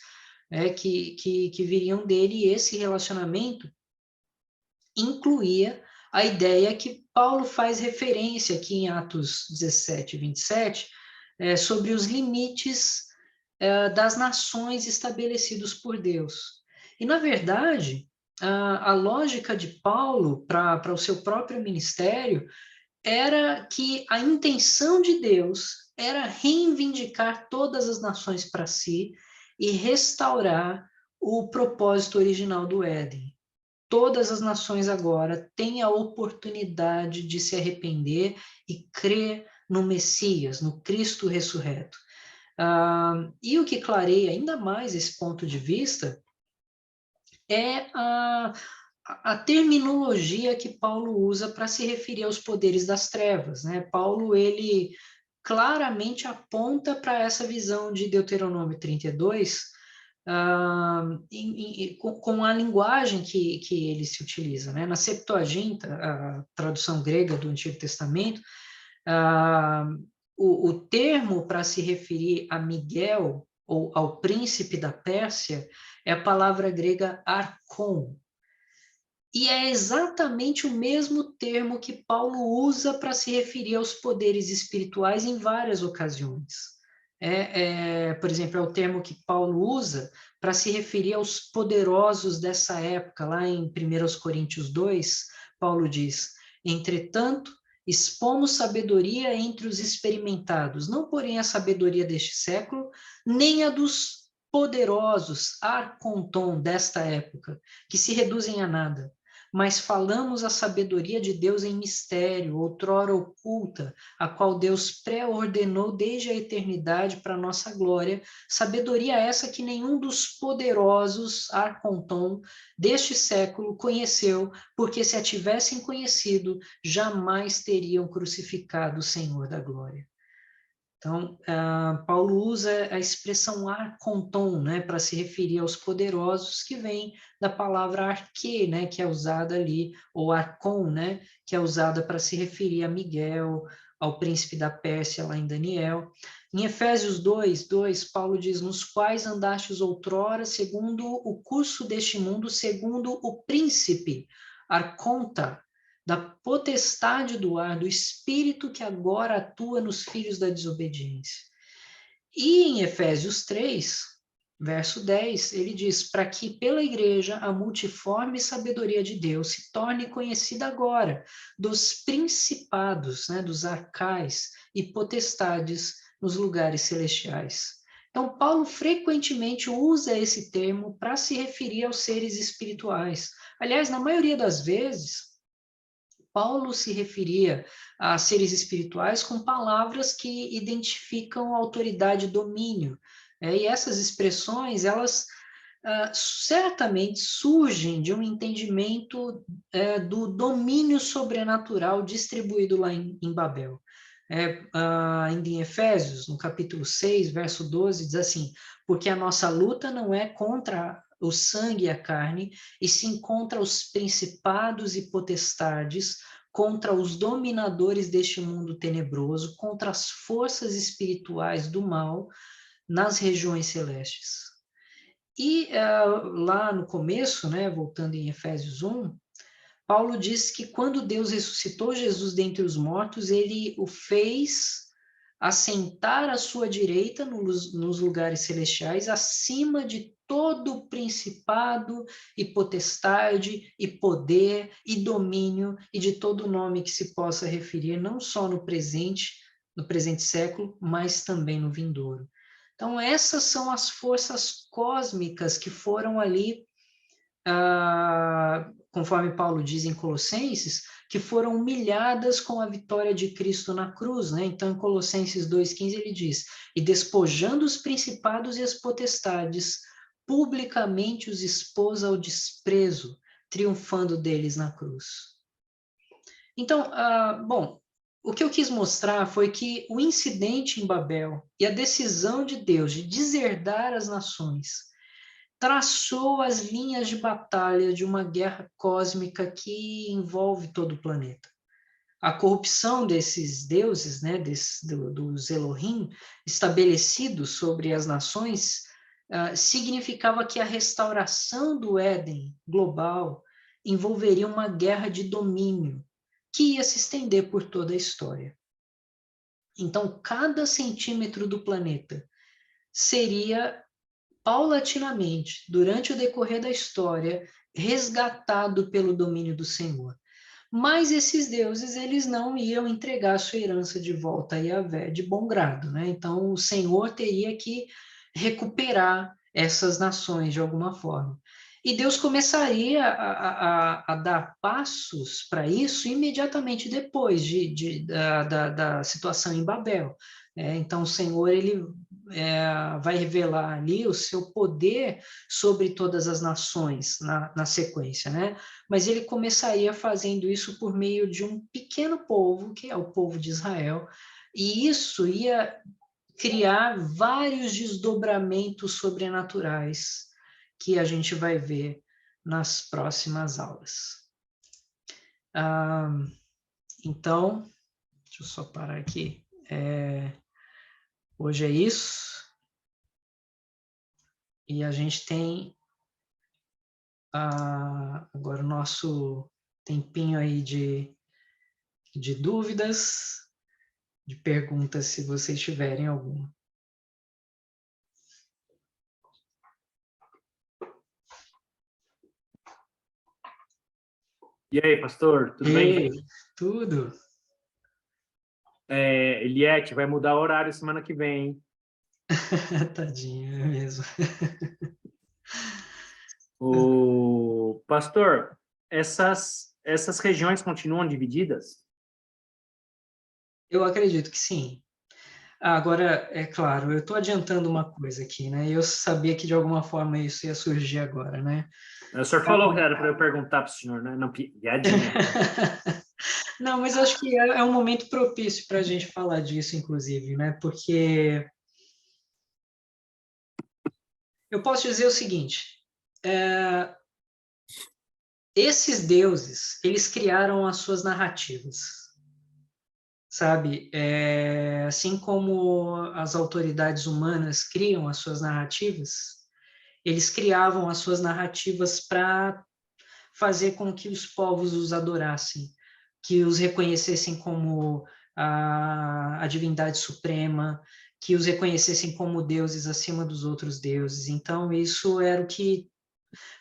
que viriam dele, e esse relacionamento incluía a ideia que Paulo faz referência aqui em Atos 17 e 27, sobre os limites das nações estabelecidos por Deus. E, na verdade, a lógica de Paulo para o seu próprio ministério era que a intenção de Deus era reivindicar todas as nações para si e restaurar o propósito original do Éden. Todas as nações agora têm a oportunidade de se arrepender e crer no Messias, no Cristo ressurreto. E o que clareia ainda mais esse ponto de vista é a terminologia que Paulo usa para se referir aos poderes das trevas, né? Paulo, ele claramente aponta para essa visão de Deuteronômio 32, com a linguagem que ele se utiliza, né? Na Septuaginta, a tradução grega do Antigo Testamento, o termo para se referir a Miguel, ou ao príncipe da Pérsia, é a palavra grega archon. E é exatamente o mesmo termo que Paulo usa para se referir aos poderes espirituais em várias ocasiões. Por exemplo, é o termo que Paulo usa para se referir aos poderosos dessa época. Lá em 1 Coríntios 2, Paulo diz: entretanto, expomos sabedoria entre os experimentados, não porém a sabedoria deste século, nem a dos poderosos, arconton, desta época, que se reduzem a nada, mas falamos a sabedoria de Deus em mistério, outrora oculta, a qual Deus pré-ordenou desde a eternidade para nossa glória, sabedoria essa que nenhum dos poderosos arconton deste século conheceu, porque se a tivessem conhecido, jamais teriam crucificado o Senhor da glória. Então, Paulo usa a expressão arconton, né, para se referir aos poderosos, que vem da palavra arque, né, que é usada ali, ou arcon, né, que é usada para se referir a Miguel, ao príncipe da Pérsia, lá em Daniel. Em Efésios 2, Paulo diz, nos quais andastes outrora, segundo o curso deste mundo, segundo o príncipe, arconta, da potestade do ar, do espírito que agora atua nos filhos da desobediência. E em Efésios 3, verso 10, ele diz, para que pela igreja a multiforme sabedoria de Deus se torne conhecida agora, dos principados, né, dos arcais e potestades nos lugares celestiais. Então, Paulo frequentemente usa esse termo para se referir aos seres espirituais. Aliás, na maioria das vezes, Paulo se referia a seres espirituais com palavras que identificam autoridade e domínio. E essas expressões, elas certamente surgem de um entendimento do domínio sobrenatural distribuído lá em Babel. Ainda em Efésios, no capítulo 6, verso 12, diz assim, porque a nossa luta não é contra o sangue e a carne, e sim contra os principados e potestades, contra os dominadores deste mundo tenebroso, contra as forças espirituais do mal nas regiões celestes. E lá no começo, né, voltando em Efésios 1, Paulo diz que quando Deus ressuscitou Jesus dentre os mortos, ele o fez assentar à sua direita nos lugares celestiais, acima de todo principado e potestade e poder e domínio e de todo nome que se possa referir, não só no presente século, mas também no vindouro. Então, essas são as forças cósmicas que foram ali conforme Paulo diz em Colossenses, que foram humilhadas com a vitória de Cristo na cruz, né? Então, em Colossenses 2,15 ele diz, e despojando os principados e as potestades, publicamente os expôs ao desprezo, triunfando deles na cruz. Então, bom, o que eu quis mostrar foi que o incidente em Babel e a decisão de Deus de deserdar as nações traçou as linhas de batalha de uma guerra cósmica que envolve todo o planeta. A corrupção desses deuses, né, dos Elohim, estabelecidos sobre as nações, significava que a restauração do Éden global envolveria uma guerra de domínio que ia se estender por toda a história. Então, cada centímetro do planeta seria paulatinamente, durante o decorrer da história, resgatado pelo domínio do Senhor. Mas esses deuses, eles não iam entregar sua herança de volta a Yahvé de bom grado, né? Então, o Senhor teria que recuperar essas nações de alguma forma. E Deus começaria a dar passos para isso imediatamente depois da situação em Babel. Então, o Senhor ele vai revelar ali o seu poder sobre todas as nações na sequência, né? Mas ele começaria fazendo isso por meio de um pequeno povo, que é o povo de Israel, e isso ia criar vários desdobramentos sobrenaturais que a gente vai ver nas próximas aulas. Então, deixa eu só parar aqui. Hoje é isso. E a gente tem agora o nosso tempinho aí de dúvidas, de perguntas, se vocês tiverem alguma. E aí, pastor, tudo bem? Tudo. Eliette, vai mudar o horário semana que vem, hein? Tadinho, é mesmo. O pastor, essas regiões continuam divididas? Eu acredito que sim. Agora, é claro, eu estou adiantando uma coisa aqui, né? Eu sabia que de alguma forma isso ia surgir agora, né? O senhor falou que era para eu perguntar para o senhor, né? Não, piadinha. Não, mas acho que é um momento propício para a gente falar disso, inclusive, né? Porque eu posso dizer o seguinte: esses deuses, eles criaram as suas narrativas, sabe? Assim como as autoridades humanas criam as suas narrativas, eles criavam as suas narrativas para fazer com que os povos os adorassem, que os reconhecessem como a divindade suprema, que os reconhecessem como deuses acima dos outros deuses. Então, isso era o que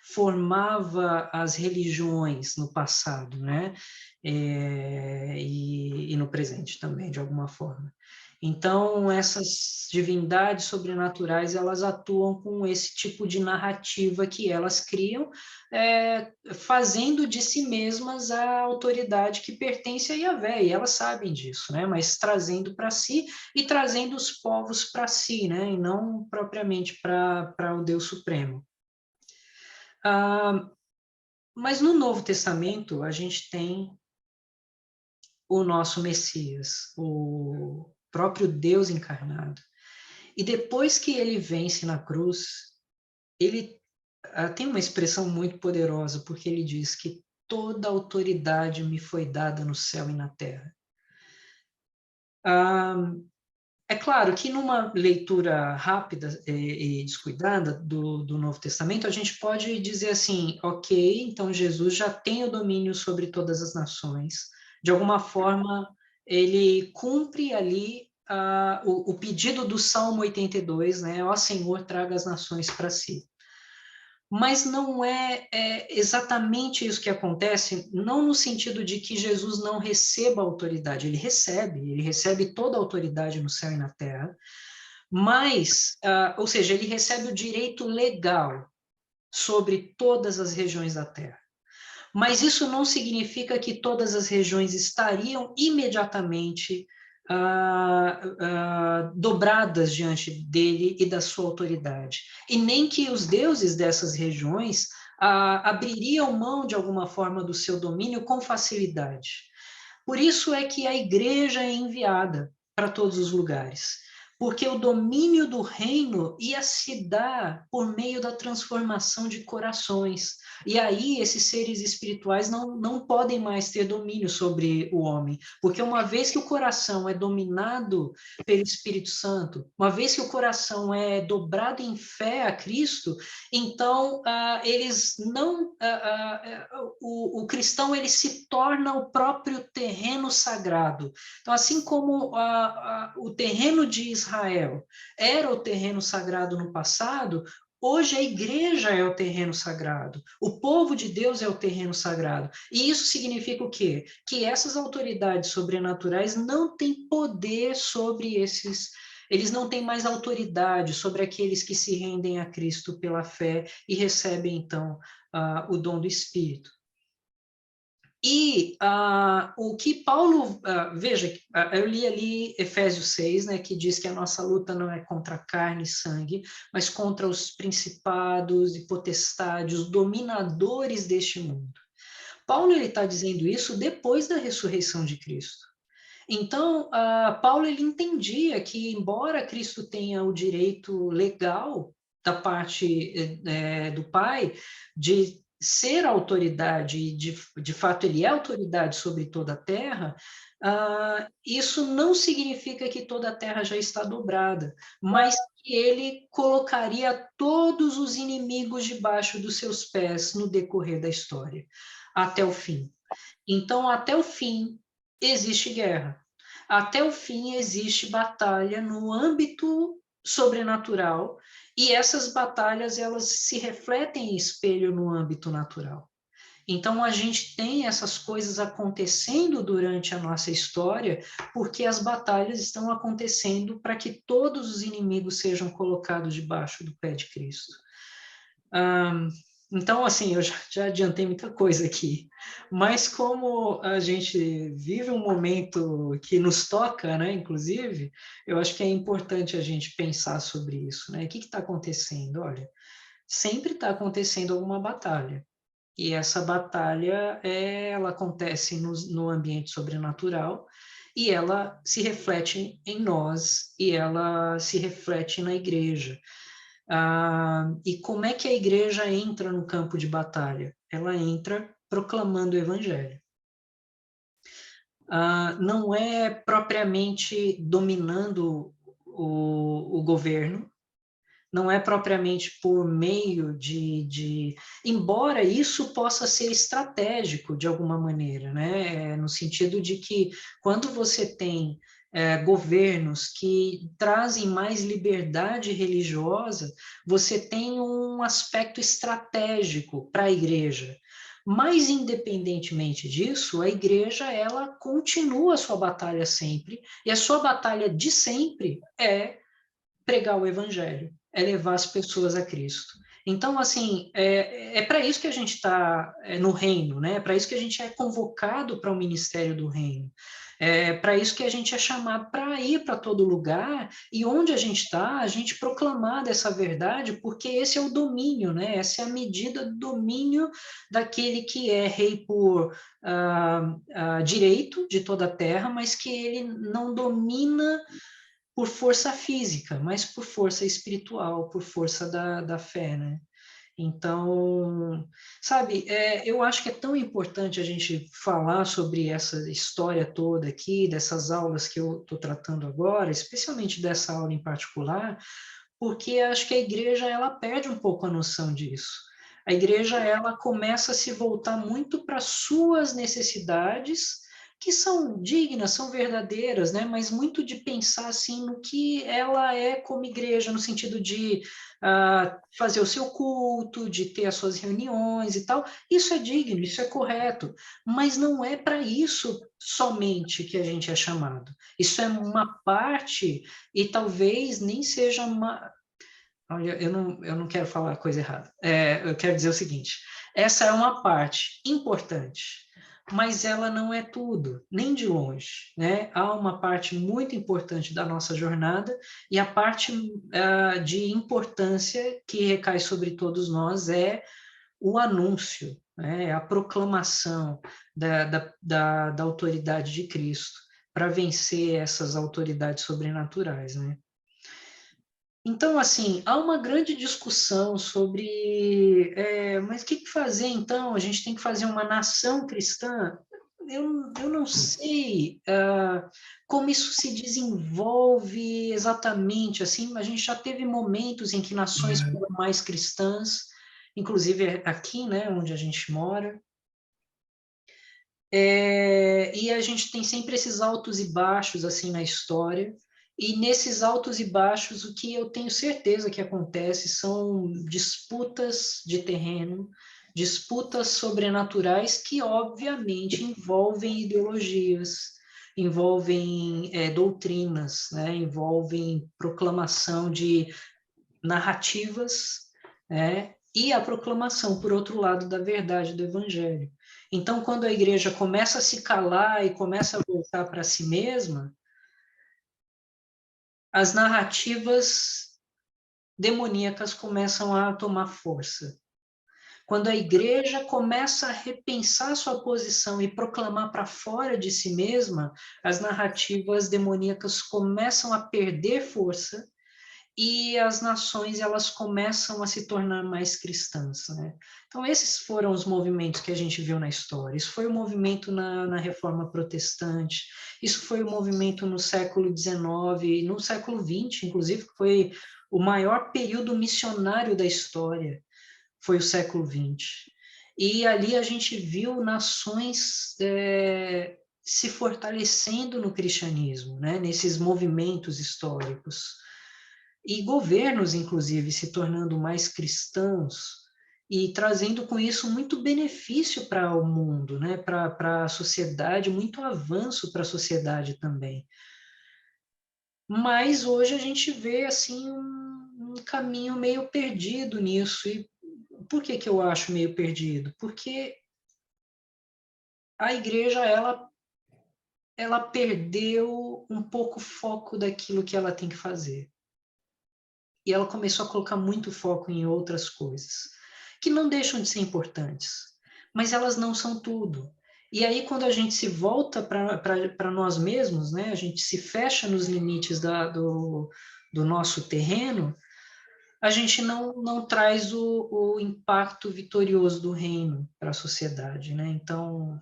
formava as religiões no passado, né? E no presente também, de alguma forma. Então, essas divindades sobrenaturais, elas atuam com esse tipo de narrativa que elas criam, fazendo de si mesmas a autoridade que pertence a Yahvé, e elas sabem disso, né? Mas trazendo para si e trazendo os povos para si, né? E não propriamente para o Deus Supremo. Mas no Novo Testamento, a gente tem o nosso Messias, o próprio Deus encarnado. E depois que ele vence na cruz, ele tem uma expressão muito poderosa, porque ele diz que toda autoridade me foi dada no céu e na terra. É claro que numa leitura rápida e descuidada do Novo Testamento, a gente pode dizer assim, ok, então Jesus já tem o domínio sobre todas as nações. De alguma forma, ele cumpre ali o pedido do Salmo 82, né? Ó Senhor, traga as nações para si. Mas não é exatamente isso que acontece, não no sentido de que Jesus não receba autoridade, ele recebe toda a autoridade no céu e na terra, mas, ou seja, ele recebe o direito legal sobre todas as regiões da terra. Mas isso não significa que todas as regiões estariam imediatamente dobradas diante dele e da sua autoridade. E nem que os deuses dessas regiões abririam mão, de alguma forma, do seu domínio com facilidade. Por isso é que a igreja é enviada para todos os lugares, porque o domínio do reino ia se dar por meio da transformação de corações. E aí esses seres espirituais não podem mais ter domínio sobre o homem, porque uma vez que o coração é dominado pelo Espírito Santo, uma vez que o coração é dobrado em fé a Cristo, então eles não o cristão ele se torna o próprio terreno sagrado. Então, assim como o terreno de Israel era o terreno sagrado no passado, hoje a igreja é o terreno sagrado, o povo de Deus é o terreno sagrado. E isso significa o quê? Que essas autoridades sobrenaturais não têm poder sobre eles não têm mais autoridade sobre aqueles que se rendem a Cristo pela fé e recebem, então, o dom do Espírito. E o que Paulo, veja, eu li ali Efésios 6, né, que diz que a nossa luta não é contra carne e sangue, mas contra os principados e potestades, os dominadores deste mundo. Paulo está dizendo isso depois da ressurreição de Cristo. Então, Paulo ele entendia que, embora Cristo tenha o direito legal da parte do Pai de ser autoridade, e de fato ele é autoridade sobre toda a terra, isso não significa que toda a terra já está dobrada, mas que ele colocaria todos os inimigos debaixo dos seus pés no decorrer da história, até o fim. Então, até o fim, existe guerra. Até o fim, existe batalha no âmbito sobrenatural, e essas batalhas elas se refletem em espelho no âmbito natural. Então, a gente tem essas coisas acontecendo durante a nossa história, porque as batalhas estão acontecendo para que todos os inimigos sejam colocados debaixo do pé de Cristo. Então, assim, eu já adiantei muita coisa aqui, mas como a gente vive um momento que nos toca, né, inclusive, eu acho que é importante a gente pensar sobre isso, né? O que está acontecendo? Olha, sempre está acontecendo alguma batalha, e essa batalha, ela acontece no ambiente sobrenatural, e ela se reflete em nós, e ela se reflete na igreja. E como é que a igreja entra no campo de batalha? Ela entra proclamando o evangelho. Não é propriamente dominando o governo, não é propriamente por meio embora isso possa ser estratégico de alguma maneira, né? No sentido de que quando você tem governos que trazem mais liberdade religiosa, você tem um aspecto estratégico para a igreja. Mas, independentemente disso, a igreja, ela continua a sua batalha sempre, e a sua batalha de sempre é pregar o evangelho, é levar as pessoas a Cristo. Então, assim, para isso que a gente está no reino, né? É para isso que a gente é convocado para o ministério do reino. É para isso que a gente é chamado para ir para todo lugar e onde a gente está, a gente proclamar dessa verdade, porque esse é o domínio, né? Essa é a medida do domínio daquele que é rei por direito de toda a terra, mas que ele não domina por força física, mas por força espiritual, por força da fé, né? Então, sabe, eu acho que é tão importante a gente falar sobre essa história toda aqui, dessas aulas que eu estou tratando agora, especialmente dessa aula em particular, porque acho que a igreja, ela perde um pouco a noção disso. A igreja, ela começa a se voltar muito para suas necessidades, que são dignas, são verdadeiras, né? Mas muito de pensar assim no que ela é como igreja, no sentido de fazer o seu culto, de ter as suas reuniões e tal. Isso é digno, isso é correto, mas não é para isso somente que a gente é chamado. Isso é uma parte e talvez nem seja uma. Olha, eu não quero falar coisa errada. Eu quero dizer o seguinte: essa é uma parte importante, mas ela não é tudo, nem de longe, né? Há uma parte muito importante da nossa jornada e a parte de importância que recai sobre todos nós é o anúncio, né? A proclamação da autoridade de Cristo para vencer essas autoridades sobrenaturais, né? Então, assim, há uma grande discussão sobre, mas o que fazer então? A gente tem que fazer uma nação cristã? Eu não sei como isso se desenvolve exatamente, assim, a gente já teve momentos em que nações foram mais cristãs, inclusive aqui, né, onde a gente mora, e a gente tem sempre esses altos e baixos assim na história. E nesses altos e baixos, o que eu tenho certeza que acontece são disputas de terreno, disputas sobrenaturais que, obviamente, envolvem ideologias, envolvem doutrinas, né? Envolvem proclamação de narrativas, né? E a proclamação, por outro lado, da verdade do evangelho. Então, quando a igreja começa a se calar e começa a voltar para si mesma, as narrativas demoníacas começam a tomar força. Quando a igreja começa a repensar sua posição e proclamar para fora de si mesma, as narrativas demoníacas começam a perder força e as nações elas começam a se tornar mais cristãs, né? Então esses foram os movimentos que a gente viu na história. Isso foi o movimento na Reforma Protestante, isso foi o movimento no século XIX, no século XX, inclusive, que foi o maior período missionário da história, foi o século XX. E ali a gente viu nações se fortalecendo no cristianismo, né? Nesses movimentos históricos e governos, inclusive, se tornando mais cristãos e trazendo com isso muito benefício para o mundo, né? Para a sociedade, muito avanço para a sociedade também. Mas hoje a gente vê assim um caminho meio perdido nisso. E por que que eu acho meio perdido? Porque a igreja, ela perdeu um pouco o foco daquilo que ela tem que fazer. E ela começou a colocar muito foco em outras coisas, que não deixam de ser importantes, mas elas não são tudo. E aí, quando a gente se volta para nós mesmos, né, a gente se fecha nos limites do nosso terreno, a gente não traz o impacto vitorioso do reino para a sociedade, né? Então,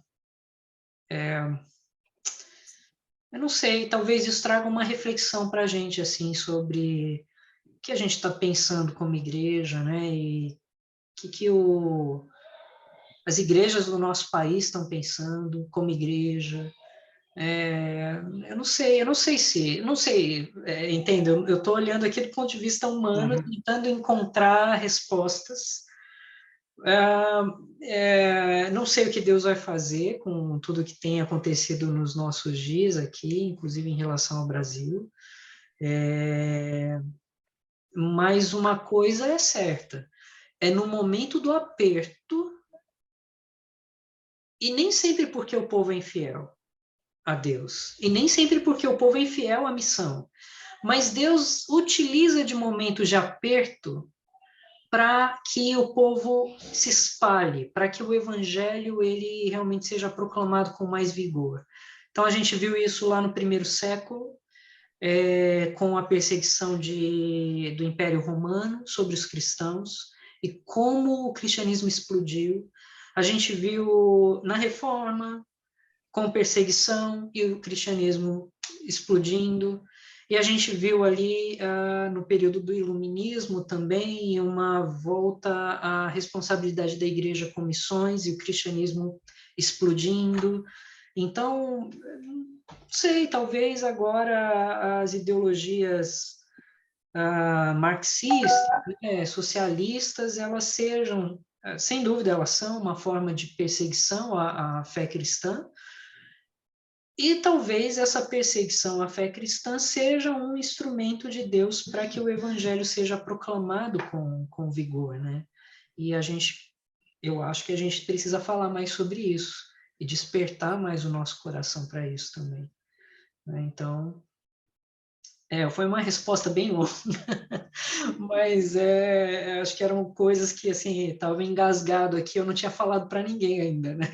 eu não sei, talvez isso traga uma reflexão para a gente, assim, sobre o que a gente está pensando como igreja, né? E o as igrejas do nosso país estão pensando como igreja. Eu não sei, entende? Eu estou olhando aqui do ponto de vista humano, Uhum. tentando encontrar respostas. Não sei o que Deus vai fazer com tudo que tem acontecido nos nossos dias aqui, inclusive em relação ao Brasil. Mas uma coisa é certa, é no momento do aperto, e nem sempre porque o povo é infiel a Deus, e nem sempre porque o povo é infiel à missão, mas Deus utiliza de momentos de aperto para que o povo se espalhe, para que o evangelho ele realmente seja proclamado com mais vigor. Então a gente viu isso lá no primeiro século, com a perseguição do Império Romano sobre os cristãos e como o cristianismo explodiu. A gente viu na Reforma, com perseguição e o cristianismo explodindo. E a gente viu ali, no período do Iluminismo também, uma volta à responsabilidade da igreja com missões e o cristianismo explodindo. Então, não sei, talvez agora as ideologias marxistas, né, socialistas, elas sejam, sem dúvida, elas são uma forma de perseguição à fé cristã, e talvez essa perseguição à fé cristã seja um instrumento de Deus para que o evangelho seja proclamado com vigor, né? E eu acho que a gente precisa falar mais sobre isso e despertar mais o nosso coração para isso também, né? Então, foi uma resposta bem longa, mas acho que eram coisas que, assim, estava engasgado aqui, eu não tinha falado para ninguém ainda, né?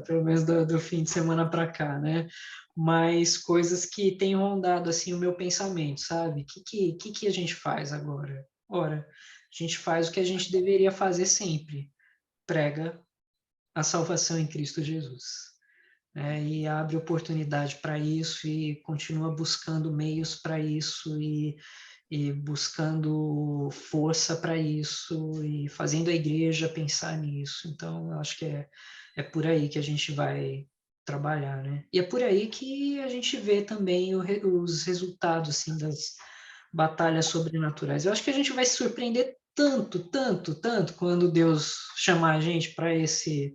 Pelo menos do fim de semana para cá, né? Mas coisas que têm rondado, assim, o meu pensamento, sabe? O que a gente faz agora? Ora, a gente faz o que a gente deveria fazer sempre, prega a salvação em Cristo Jesus. E abre oportunidade para isso e continua buscando meios para isso e buscando força para isso e fazendo a igreja pensar nisso. Então, eu acho que é por aí que a gente vai trabalhar, né? E é por aí que a gente vê também os resultados, assim, das batalhas sobrenaturais. Eu acho que a gente vai se surpreender tanto, tanto, tanto quando Deus chamar a gente para esse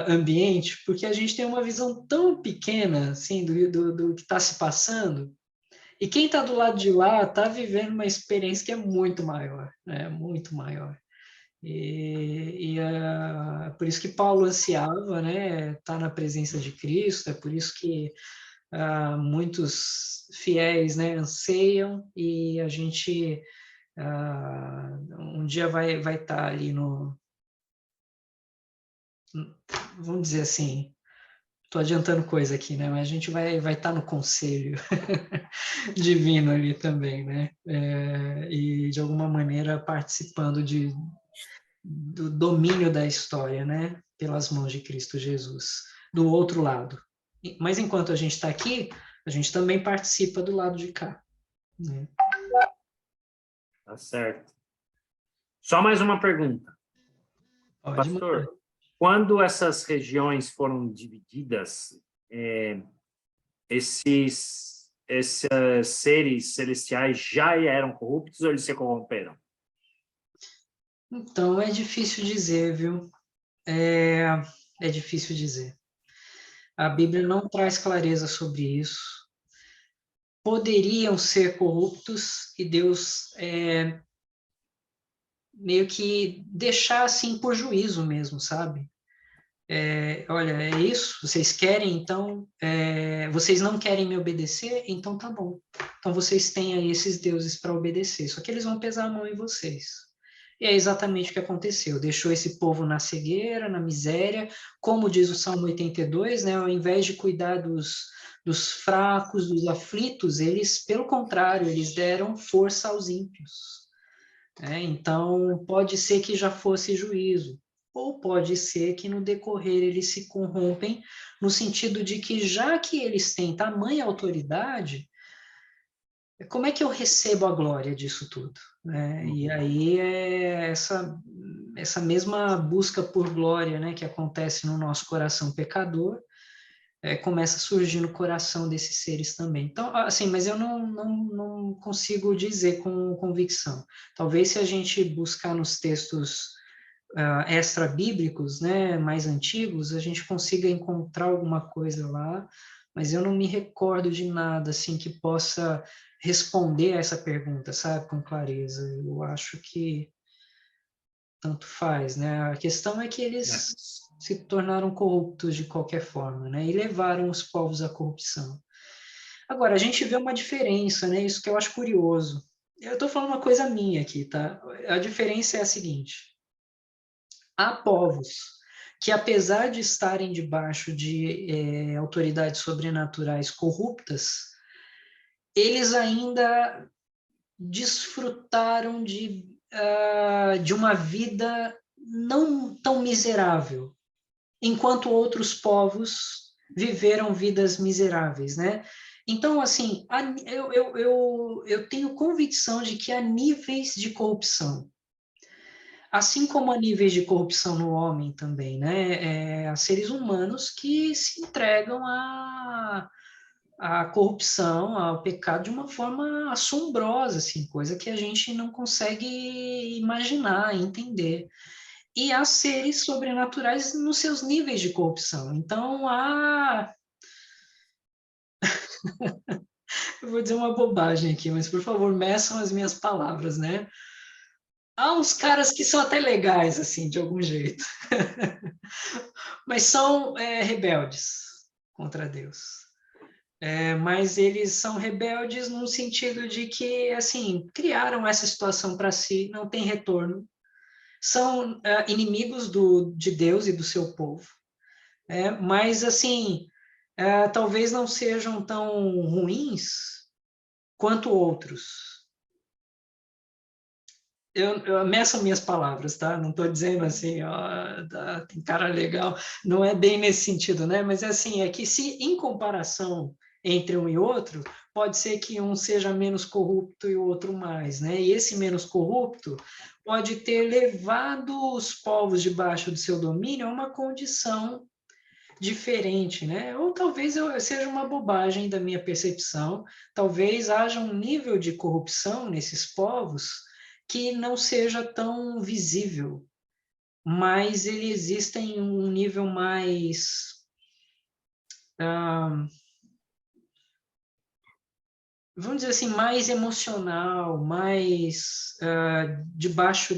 ambiente, porque a gente tem uma visão tão pequena, assim, do que está se passando, e quem está do lado de lá está vivendo uma experiência que é muito maior, né? Muito maior. Por isso que Paulo ansiava, né? Estar na presença de Cristo, é por isso que muitos fiéis, né, anseiam, e a gente um dia vai estar ali vamos dizer assim, estou adiantando coisa aqui, né? Mas a gente vai estar no conselho divino ali também, né? E de alguma maneira participando do domínio da história, né? Pelas mãos de Cristo Jesus, do outro lado. Mas enquanto a gente está aqui, a gente também participa do lado de cá, né? Tá certo. Só mais uma pergunta. Pode mandar. Pastor, quando essas regiões foram divididas, esses seres celestiais já eram corruptos ou eles se corromperam? Então, é difícil dizer, viu? É difícil dizer. A Bíblia não traz clareza sobre isso. Poderiam ser corruptos e Deus meio que deixar assim por juízo mesmo, sabe? Olha, é isso, vocês querem, então, vocês não querem me obedecer, então tá bom. Então vocês têm aí esses deuses para obedecer, só que eles vão pesar a mão em vocês. E é exatamente o que aconteceu. Deixou esse povo na cegueira, na miséria, como diz o Salmo 82, né? Ao invés de cuidar dos fracos, dos aflitos, eles, pelo contrário, eles deram força aos ímpios. Então, pode ser que já fosse juízo, ou pode ser que no decorrer eles se corrompem, no sentido de que, já que eles têm tamanha autoridade, como é que eu recebo a glória disso tudo? E aí é essa mesma busca por glória, né, que acontece no nosso coração pecador, começa a surgir no coração desses seres também. Então, assim, mas eu não consigo dizer com convicção. Talvez se a gente buscar nos textos extra-bíblicos, né, mais antigos, a gente consiga encontrar alguma coisa lá, mas eu não me recordo de nada, assim, que possa responder a essa pergunta, sabe, com clareza. Eu acho que tanto faz, né? A questão é que eles se tornaram corruptos de qualquer forma, né? E levaram os povos à corrupção. Agora, a gente vê uma diferença, né? Isso que eu acho curioso. Eu estou falando uma coisa minha aqui, tá? A diferença é a seguinte: há povos que, apesar de estarem debaixo de autoridades sobrenaturais corruptas, eles ainda desfrutaram de uma vida não tão miserável, enquanto outros povos viveram vidas miseráveis, né? Então, assim, eu tenho convicção de que há níveis de corrupção, assim como há níveis de corrupção no homem também, né? Há seres humanos que se entregam à corrupção, ao pecado de uma forma assombrosa, assim, coisa que a gente não consegue imaginar, entender. E há seres sobrenaturais nos seus níveis de corrupção. Então, eu vou dizer uma bobagem aqui, mas por favor, meçam as minhas palavras, né? Há uns caras que são até legais, assim, de algum jeito, mas são rebeldes contra Deus. Mas eles são rebeldes no sentido de que, assim, criaram essa situação para si, não tem retorno, são inimigos de Deus e do seu povo, mas, assim, talvez não sejam tão ruins quanto outros. Eu meço minhas palavras, tá? Não estou dizendo assim, ó, tem cara legal, não é bem nesse sentido, né? Mas assim, é que se em comparação entre um e outro, pode ser que um seja menos corrupto e o outro mais, né? E esse menos corrupto pode ter levado os povos debaixo do seu domínio a uma condição diferente, né? Ou talvez seja uma bobagem da minha percepção, talvez haja um nível de corrupção nesses povos que não seja tão visível, mas ele existe em um nível mais, vamos dizer assim, mais emocional, mais debaixo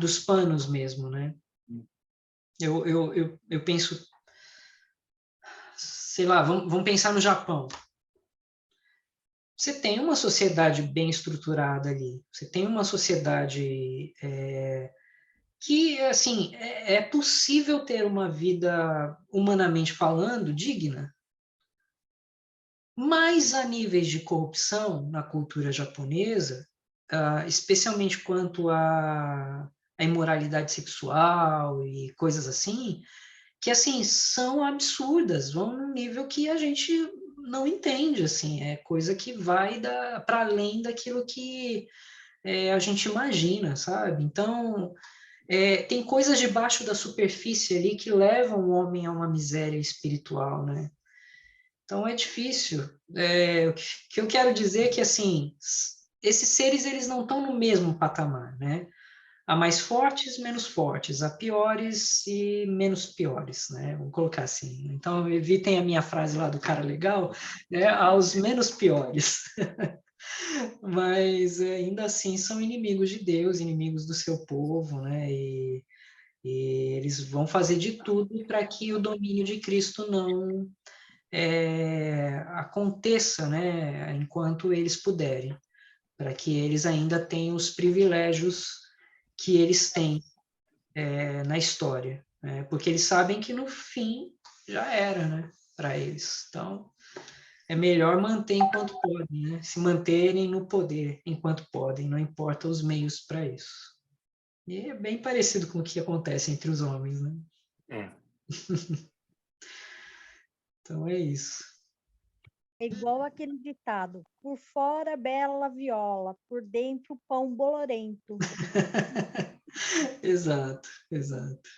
dos panos mesmo, né? Eu penso, sei lá, vamos pensar no Japão. Você tem uma sociedade bem estruturada ali, você tem uma sociedade que, assim, é possível ter uma vida, humanamente falando, digna, mas a níveis de corrupção na cultura japonesa, especialmente quanto à imoralidade sexual e coisas assim, que, assim, são absurdas, vão num nível que a gente não entende, assim, é coisa que vai para além daquilo que a gente imagina, sabe? Então, tem coisas debaixo da superfície ali que levam o homem a uma miséria espiritual, né? Então, é difícil. O que eu quero dizer é que, assim, esses seres, eles não estão no mesmo patamar, né? Há mais fortes, menos fortes, há piores e menos piores, né? Vamos colocar assim. Então, evitem a minha frase lá do cara legal, né? Aos menos piores. Mas ainda assim são inimigos de Deus, inimigos do seu povo, né? E eles vão fazer de tudo para que o domínio de Cristo não aconteça, né? Enquanto eles puderem, para que eles ainda tenham os privilégios que eles têm na história, né? Porque eles sabem que no fim já era, né? Para eles. Então, é melhor manter enquanto podem, né? Se manterem no poder enquanto podem, não importa os meios para isso. E é bem parecido com o que acontece entre os homens, né? É. Então é isso. É igual aquele ditado: por fora bela viola, por dentro pão bolorento. Exato, exato.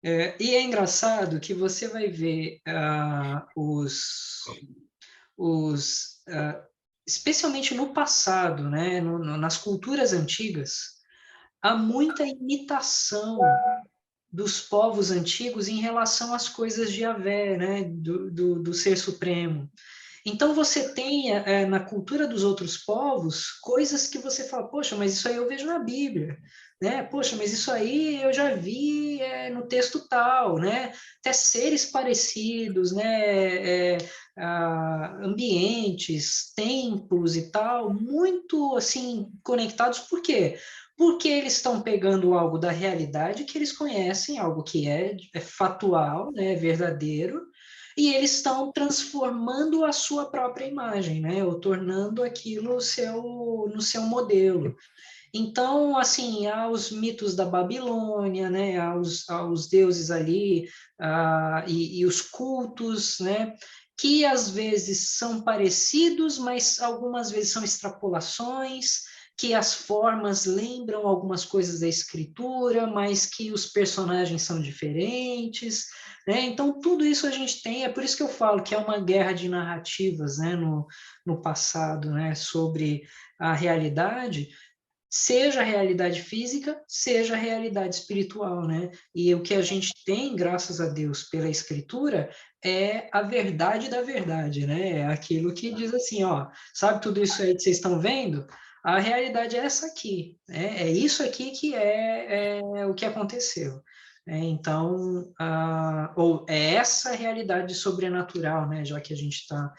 E é engraçado que você vai ver especialmente no passado, né, nas culturas antigas, há muita imitação dos povos antigos em relação às coisas de Yahvé, né, do Ser Supremo. Então você tem na cultura dos outros povos coisas que você fala, poxa, mas isso aí eu vejo na Bíblia, né? Poxa, mas isso aí eu já vi no texto tal, né? Até seres parecidos, né? Ambientes, templos e tal, muito assim conectados. Por quê? Porque eles estão pegando algo da realidade que eles conhecem, algo que é fatual, né? Verdadeiro, e eles estão transformando a sua própria imagem, né? Ou tornando aquilo no seu modelo. Então, assim, há os mitos da Babilônia, né? Há os deuses ali, e os cultos, né? Que às vezes são parecidos, mas algumas vezes são extrapolações, que as formas lembram algumas coisas da escritura, mas que os personagens são diferentes, né? Então, tudo isso a gente tem, é por isso que eu falo que é uma guerra de narrativas, né? No passado, né? Sobre a realidade, seja a realidade física, seja a realidade espiritual, né? E o que a gente tem, graças a Deus, pela Escritura, é a verdade da verdade, né? É aquilo que diz assim, ó, sabe tudo isso aí que vocês estão vendo? A realidade é essa aqui, né? É isso aqui que é o que aconteceu. Então, ou é essa realidade sobrenatural, né? Já que a gente está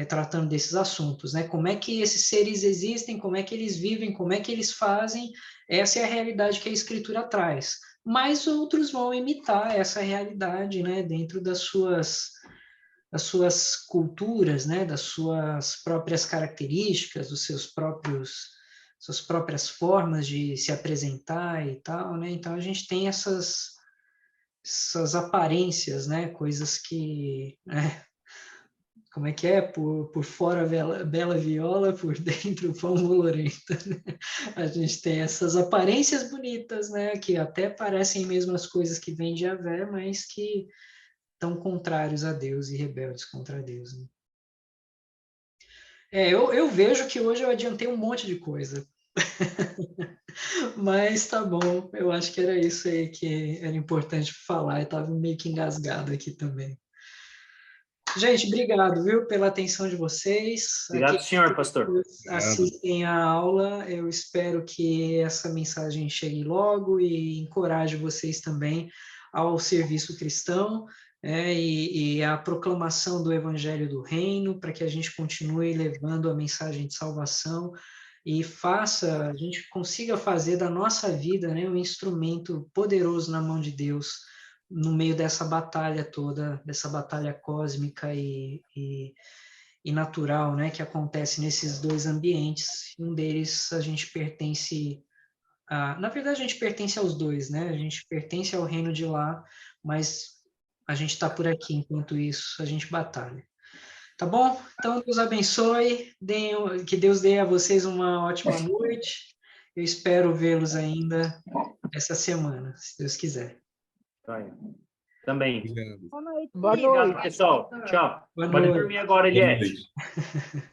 tratando desses assuntos, né? Como é que esses seres existem, como é que eles vivem, como é que eles fazem, essa é a realidade que a Escritura traz. Mas outros vão imitar essa realidade, né? Dentro das suas culturas, né? Das suas próprias características, suas próprias formas de se apresentar e tal, né? Então a gente tem essas aparências, né? Coisas que, né? Como é que é? Por fora bela viola, por dentro pão bolorento. Né? A gente tem essas aparências bonitas, né? Que até parecem mesmo as coisas que vêm de Yahvé, mas que estão contrários a Deus e rebeldes contra Deus. Né? Eu vejo que hoje eu adiantei um monte de coisa. Mas tá bom, eu acho que era isso aí que era importante falar. Eu estava meio que engasgado aqui também. Gente, obrigado, viu, pela atenção de vocês. Obrigado, Aqueles senhor pastor. que assistem a aula, eu espero que essa mensagem chegue logo e encoraje vocês também ao serviço cristão, e a proclamação do Evangelho do Reino, para que a gente continue levando a mensagem de salvação e a gente consiga fazer da nossa vida, né, um instrumento poderoso na mão de Deus no meio dessa batalha toda, dessa batalha cósmica e natural, né, que acontece nesses dois ambientes. Um deles a gente pertence na verdade a gente pertence aos dois, né? A gente pertence ao reino de lá, mas a gente está por aqui enquanto isso a gente batalha. Tá bom? Então Deus abençoe, que Deus dê a vocês uma ótima noite. Eu espero vê-los ainda essa semana, se Deus quiser. Também. Obrigado. Boa noite. Boa Obrigado, noite. pessoal. Tchau. Boa Pode noite. dormir agora, Boa Eliette. noite.